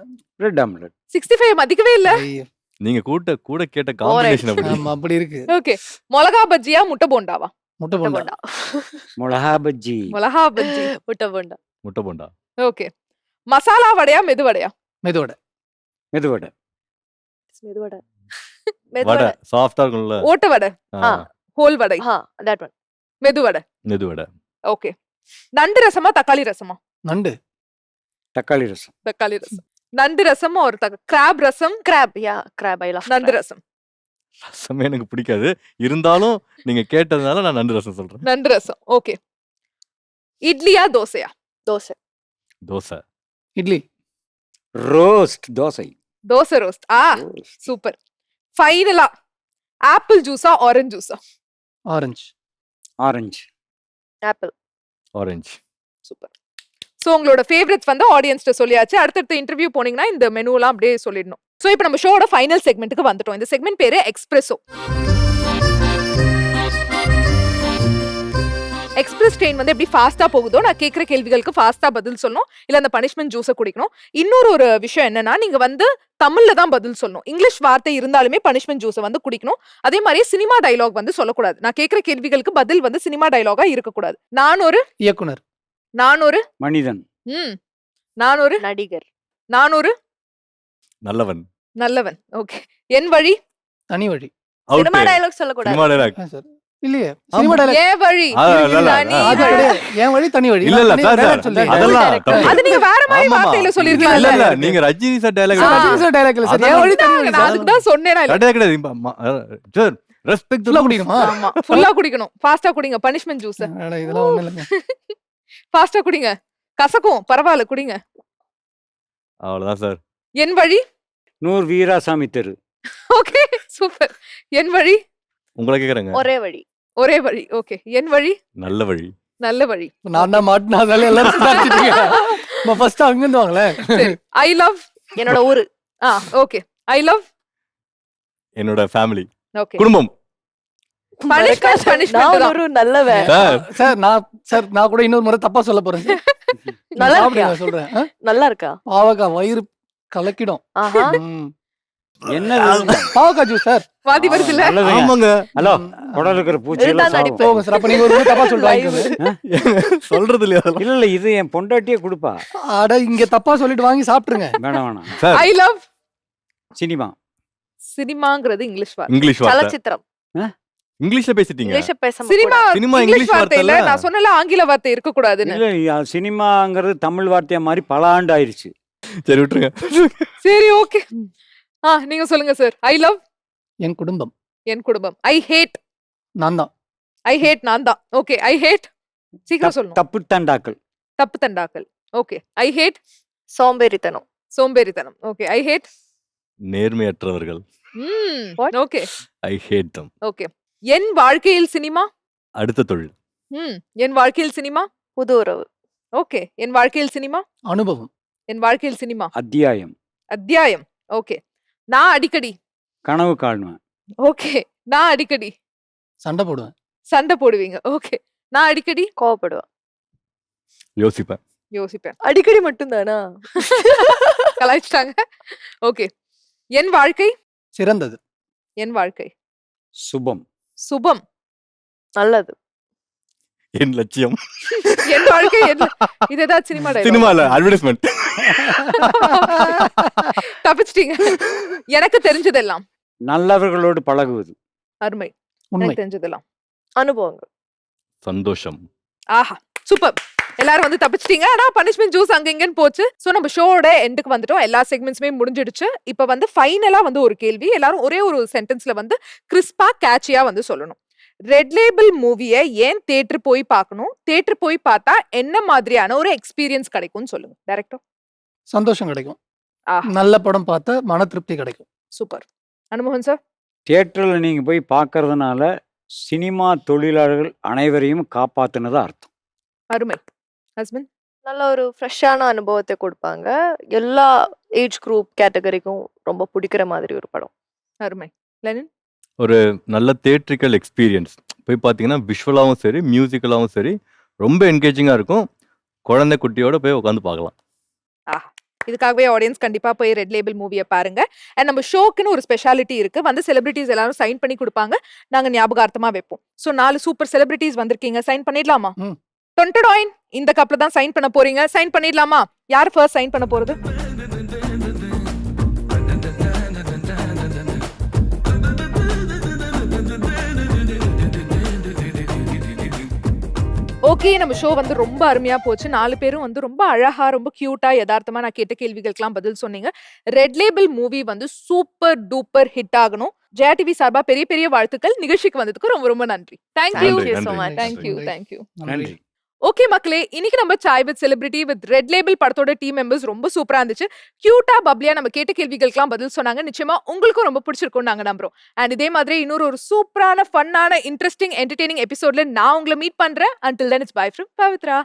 Bread omelette. 65 மதிக்கவே இல்ல. ஐயோ! நீங்க கூட கேட்ட காம்பினேஷன் அப்படி. ஆமா, அப்படி இருக்கு. ஓகே. மிளகா பஜ்ஜியா முட்டை போண்டாவா? முட்டை முட்டை போண்டா. போண்டா. மிளகா பஜ்ஜி. மிளகா பஜ்ஜி. முட்டை போண்டா. முட்டை போண்டா. ஓகே. மசாலா வடையா மெது வடையா? மெதுவடை. மெதுவடை. மெதுவடை. வடை மெதுவடை. சாஃப்ட்டா இருக்கும்ல. ஓட்ட வடை. ஆ, ஹோல் வடை. that one. மெது வடை. மெது வடை. ஓகே. நண்டு ரசமா தக்காளி ரசமா? நண்டு. தக்காளி ரசம். தக்காளி ரசம். நண்டு ரசமா ஒரு crab rasam. Crab. Yeah, crab. I love நண்டு crab. ரசம். ரசமே எனக்கு பிடிக்காது. இருந்தாலும் நீங்க கேட்டதுனால நான் நண்டு ரசம் சொல்றேன். நண்டு ரசம். ஓகே. இட்லியா தோசையா? Dosa. Dosa. Idli. Roast dosa. Dosa roast. Super. ஃபைனலா ஆப்பிள் ஜூஸா ஆரஞ்சு ஜூஸா? Orange. Orange. Apple. Orange. Super. So உங்களோட ஃபேவரட்ஸ் வந்து ஆடியன்ஸ்ட்ட சொல்லியாச்சு. அடுத்தடுத்த இன்டர்வியூ போனீங்கன்னா இந்த மெனுலாம் அப்படியே சொல்லிடணும். சோ இப்போ நம்ம ஷோட ஃபைனல் செக்மெண்ட்டுக்கு வந்துட்டோம். இந்த செக்மெண்ட் பேரு எக்ஸ்பிரஸோ. எக்ஸ்பிரஸ் ட்ரெயின் வந்து எப்படி ஃபாஸ்டா போகுதோ, நான் கேட்குற கேள்விகளுக்கு ஃபாஸ்டா பதில் சொல்லணும். இல்ல அந்த பனிஷ்மெண்ட் ஜூஸை குடிக்கணும். இன்னொரு ஒரு விஷயம் என்னன்னா, நீங்க வந்து தமிழ்ல தான் பதில் சொல்லணும். இங்கிலீஷ் வார்த்தை இருந்தாலுமே பனிஷ்மெண்ட் ஜூஸை வந்து குடிக்கணும். அதே மாதிரி சினிமா டயலாக் வந்து சொல்லக்கூடாது. நான் கேட்குற கேள்விகளுக்கு பதில் வந்து சினிமா டயலாகா இருக்கக்கூடாது. நான் ஒரு இயக்குனர். மனிதன். நான் ஒரு நடிகர். நான் ஒரு நல்லவன். நல்லவன். ஓகே. என் வழி. தனி வழி. அவுட். சினிமா டயலாக் சொல்லக்கூடாது. Cinema dialogue. சார் இல்லையே. Cinema dialogue. என் வழி. தனி அது வழி. கிடையாது. என் வழி தனி வழி. இல்ல, இல்ல, நான் சார், dialogue சார். சொல்லிடுறேன். அதெல்லாம் direct. தப்பு. அது நீங்க வேற மாதிரி ஆமாமா. வார்த்தையில இல்ல, சொல்லிருக்கீங்க. இல்ல, நீங்க ரஜினி சார் டயலாக். ஆ. ரஜினி சார் dialogue இல்ல சார். அதான் என் வழி தனி வழி நான் சார். அதுக்கு தான் சொன்னேன். கிடையாது. சார் ரெஸ்பெக்ட் ஃபுல்லா குடிக்கணுமா? ஆமா. ஃபுல்லா குடிக்கணும். ஃபாஸ்டா குடிங்க. Punishment juice. அட, இதெல்லாம் ஒண்ணும் இல்லைங்க. ஃபாஸ்டா குடிங்க. கசக்கும். பரவாயில்ல குடிங்க. அவ்வளவுதான் சார். என் வழி. நூர் வீராசாமி தெரு. ஓகே. சூப்பர். என் வழி. உங்களை கேக்குறேங்க. ஒரே வழி. ஒரே வழி. ஓகே. என் வழி. நல்ல வழி. நல்ல வழி. நான் தான் மாட்டினா அதனால எல்லாரும் சுதாரிச்சிட்டீங்க. ஃபர்ஸ்ட் அங்க இருந்து வாங்களேன். சரி. I love. என்னோட ஊரு. ஓகே. I love. என்னோட ஃபேமிலி. ஓகே. குடும்பம். பனிஷ்மெண்ட் நான் தான். ஒரு நல்லவன். சார் நான் கூட இன்னொரு முறை தப்பா சொல்ல போறேன் சார். நல்லா சாப்பிடுங்க, இருக்கியா? சொல்றேன். நல்லா இருக்கா? பாவக்காய் வயிறு கலக்கிடும். ஆஹா. என்னது? பாவக்காய் ஜூஸ் சார். வாதி வருது இல்ல? நல்லதுங்க. ஆமாங்க. ஹலோ, குடல் இருக்கிற பூச்சி எல்லாம் இதுதான் சாவும். நடிப்பு. போங்க சார். அப்ப நீங்க ஒரு முறை தப்பா சொல்லிட்டு வாங்கிக்கோங்க. சொல்றது இல்லையா அதெல்லாம்? இல்ல இது என் பொண்டாட்டியே கொடுப்பா. அட, இங்க தப்பா சொல்லிட்டு வாங்கி சாப்பிட்டுருங்க. வேணாம். Sir I love. சினிமா. சினிமாங்கிறது இங்கிலீஷ் வார்த்தை. இங்கிலீஷ் வார்த்தை. சலச்சித்திரம். இங்கிலீஷ்ல பேசிட்டீங்க. இங்கிலீஷ பேச சினிமா சினிமா இங்கிலீஷ் இங்கிலீஷ் வார்த்தை இல்ல. வார்த்தை நான் சொன்னல ஆங்கில வார்த்தை இருக்க கூடாதுன்னு. இல்ல சினிமாங்கிறது தமிழ் வார்த்தையா மாதிரி பல ஆண்டு ஆயிருச்சு. சரி விட்டுருங்க. சரி ஓகே. நீங்க சொல்லுங்க சார். I love. என் குடும்பம். என் குடும்பம். I hate. நான் தான். ஐ ஹேட் நான் தான். ஓகே. I hate. சீக்கிரம் சொல்லணும். தப்பு தண்டாக்கள். தப்பு தண்டாக்கள். ஓகே. I hate. சோம்பேறித்தனம். சோம்பேறித்தனம். ஓகே. I hate. நேர்மையற்றவர்கள். What? Okay. I hate them. Okay. என் வாழ்க்கையில் சினிமா. அடுத்த தொழில். என் வாழ்க்கையில் சினிமா. புது உறவு. ஓகே. என் வாழ்க்கையில் சினிமா. அனுபவம். என் வாழ்க்கையில் சினிமா. அத்தியாயம். அத்தியாயம். ஓகே. நான் அடிக்கடி. கனவு காணுவேன். ஓகே. நான் அடிக்கடி சண்டை போடுவேன். சண்டை போடுவீங்க. ஓகே. நான் அடிக்கடி கோவப்படுவேன். யோசிப்பேன். யோசிப்பேன். அடிக்கடி மட்டும் தானா? கலாய்ச்சிட்டாங்க. ஓகே. என் வாழ்க்கை சிறந்தது. என் வாழ்க்கை சுபம். சுபம். நல்லது. என் லட்சியம். என் வாழ்க்கை இது ஏதாவது சினிமா சினிமால அட்வர்டைஸ்மெண்ட். தப்பிச்சிட்டீங்க. எனக்கு தெரிஞ்சதெல்லாம் நல்லவர்களோடு பழகுவது. அருமை. உண்மை. எனக்கு தெரிஞ்சதெல்லாம் அனுபவங்கள். சந்தோஷம். ஆஹா சூப்பர். எல்லாரும் வந்து தப்பிச்சிட்டீங்க. ஆனா பனிஷ்மெண்ட் ஜூஸ் அங்க இங்கன்னு போச்சு. சோ நம்ம ஷோட எண்டுக்கு வந்துட்டோம். எல்லா செக்மெண்ட்ஸுமே முடிஞ்சிடுச்சு. இப்ப வந்து ஃபைனலா வந்து ஒரு கேள்வி. எல்லாரும் ஒரே ஒரு சென்டென்ஸ்ல வந்து கிறிஸ்பா கேட்சியா வந்து சொல்லணும். ரெட் லேபிள் மூவிய ஏன் தியேட்டர் போய் பார்க்கணும்? தியேட்டர் போய் பார்த்தா என்ன மாதிரியான ஒரு எக்ஸ்பீரியன்ஸ் கிடைக்கும்னு சொல்லுங்க. டைரக்டர். சந்தோஷம் கிடைக்கும். ஆஹா நல்ல படம் பார்த்தா மன திருப்தி கிடைக்கும். சூப்பர். அனுமோகன் சார். தியேட்டரில் நீங்கள் போய் பார்க்கறதுனால சினிமா தொழிலாளர்கள் அனைவரையும் காப்பாத்துனதா அர்த்தம். அருமை. ஹஸ்பண்ட். நல்ல ஒரு ஃப்ரெஷ்ஷான அனுபவத்தை கொடுப்பாங்க. எல்லா ஏஜ் குரூப் கேட்டகரிக்கும் ரொம்ப பிடிக்கிற மாதிரி ஒரு படம். அருமை. லெனின். ஒரு நல்ல தியேட்ரிக்கல் எக்ஸ்பீரியன்ஸ். போய் பார்த்தீங்கன்னா விஷுவலாகவும் சரி, மியூசிக்கலாகவும் சரி ரொம்ப என்கேஜிங்காக இருக்கும். குழந்தை குட்டியோட போய் உட்காந்து பார்க்கலாம். ஆஹா இதுக்காகவே ஆடியன்ஸ் கண்டிப்பா போய் ரெட் லேபிள் மூவியை பாருங்க. அண்ட் நம்ம ஷோக்குன்னு ஒரு ஸ்பெஷாலிட்டி இருக்கு. வந்து செலிபிரிட்டிஸ் எல்லாரும் சைன் பண்ணி கொடுப்பாங்க. நாங்க ஞாபகார்த்தமா வைப்போம். ஸோ 4 சூப்பர் செலிபிரிட்டிஸ் வந்திருக்கீங்க. சைன் பண்ணிடலாமா? ம். டொன்டடாயின் இந்த கப்ல தான் சைன் பண்ண போறீங்க. சைன் பண்ணிடலாமா? யார் ஃபர்ஸ்ட் சைன் பண்ண போறது? ஓகே நம்ம ஷோ வந்து ரொம்ப அருமையா போச்சு. 4 பேரும் வந்து ரொம்ப அழகா ரொம்ப கியூட்டா யதார்த்தமா நான் கேட்ட கேள்விகளுக்கெல்லாம் பதில் சொன்னீங்க. ரெட் லேபிள் மூவி வந்து சூப்பர் டூப்பர் ஹிட் ஆகணும். ஜெயா டிவி சார்பா பெரிய பெரிய வாழ்த்துக்கள். நிகழ்ச்சிக்கு வந்ததுக்கு ரொம்ப ரொம்ப நன்றி. தேங்க்யூ. நன்றி, so நன்றி, much. தேங்க்யூ. நன்றி. தேங்க்யூ. நன்றி. ஓகே மக்களே, இன்னைக்கு நம்ம Sai with celebrity with red label படத்தோட டீம் மெம்பர்ஸ் ரொம்ப சூப்பரா இருந்துச்சு. கியூட்டா பப்ளியா நம்ம கேட்ட கேள்விகளுக்கெல்லாம் பதில் சொன்னாங்க. நிச்சயமா உங்களுக்கும் ரொம்ப பிடிச்சிருக்கும் நாங்க நம்புறோம். அண்ட் இதே மாதிரி இன்னொரு ஒரு சூப்பரான ஃபன்னான இன்ட்ரெஸ்டிங் என்டர்டெய்னிங் எபிசோட்ல நான் உங்களை மீட் பண்றேன். Until then it's bye from Pavitra.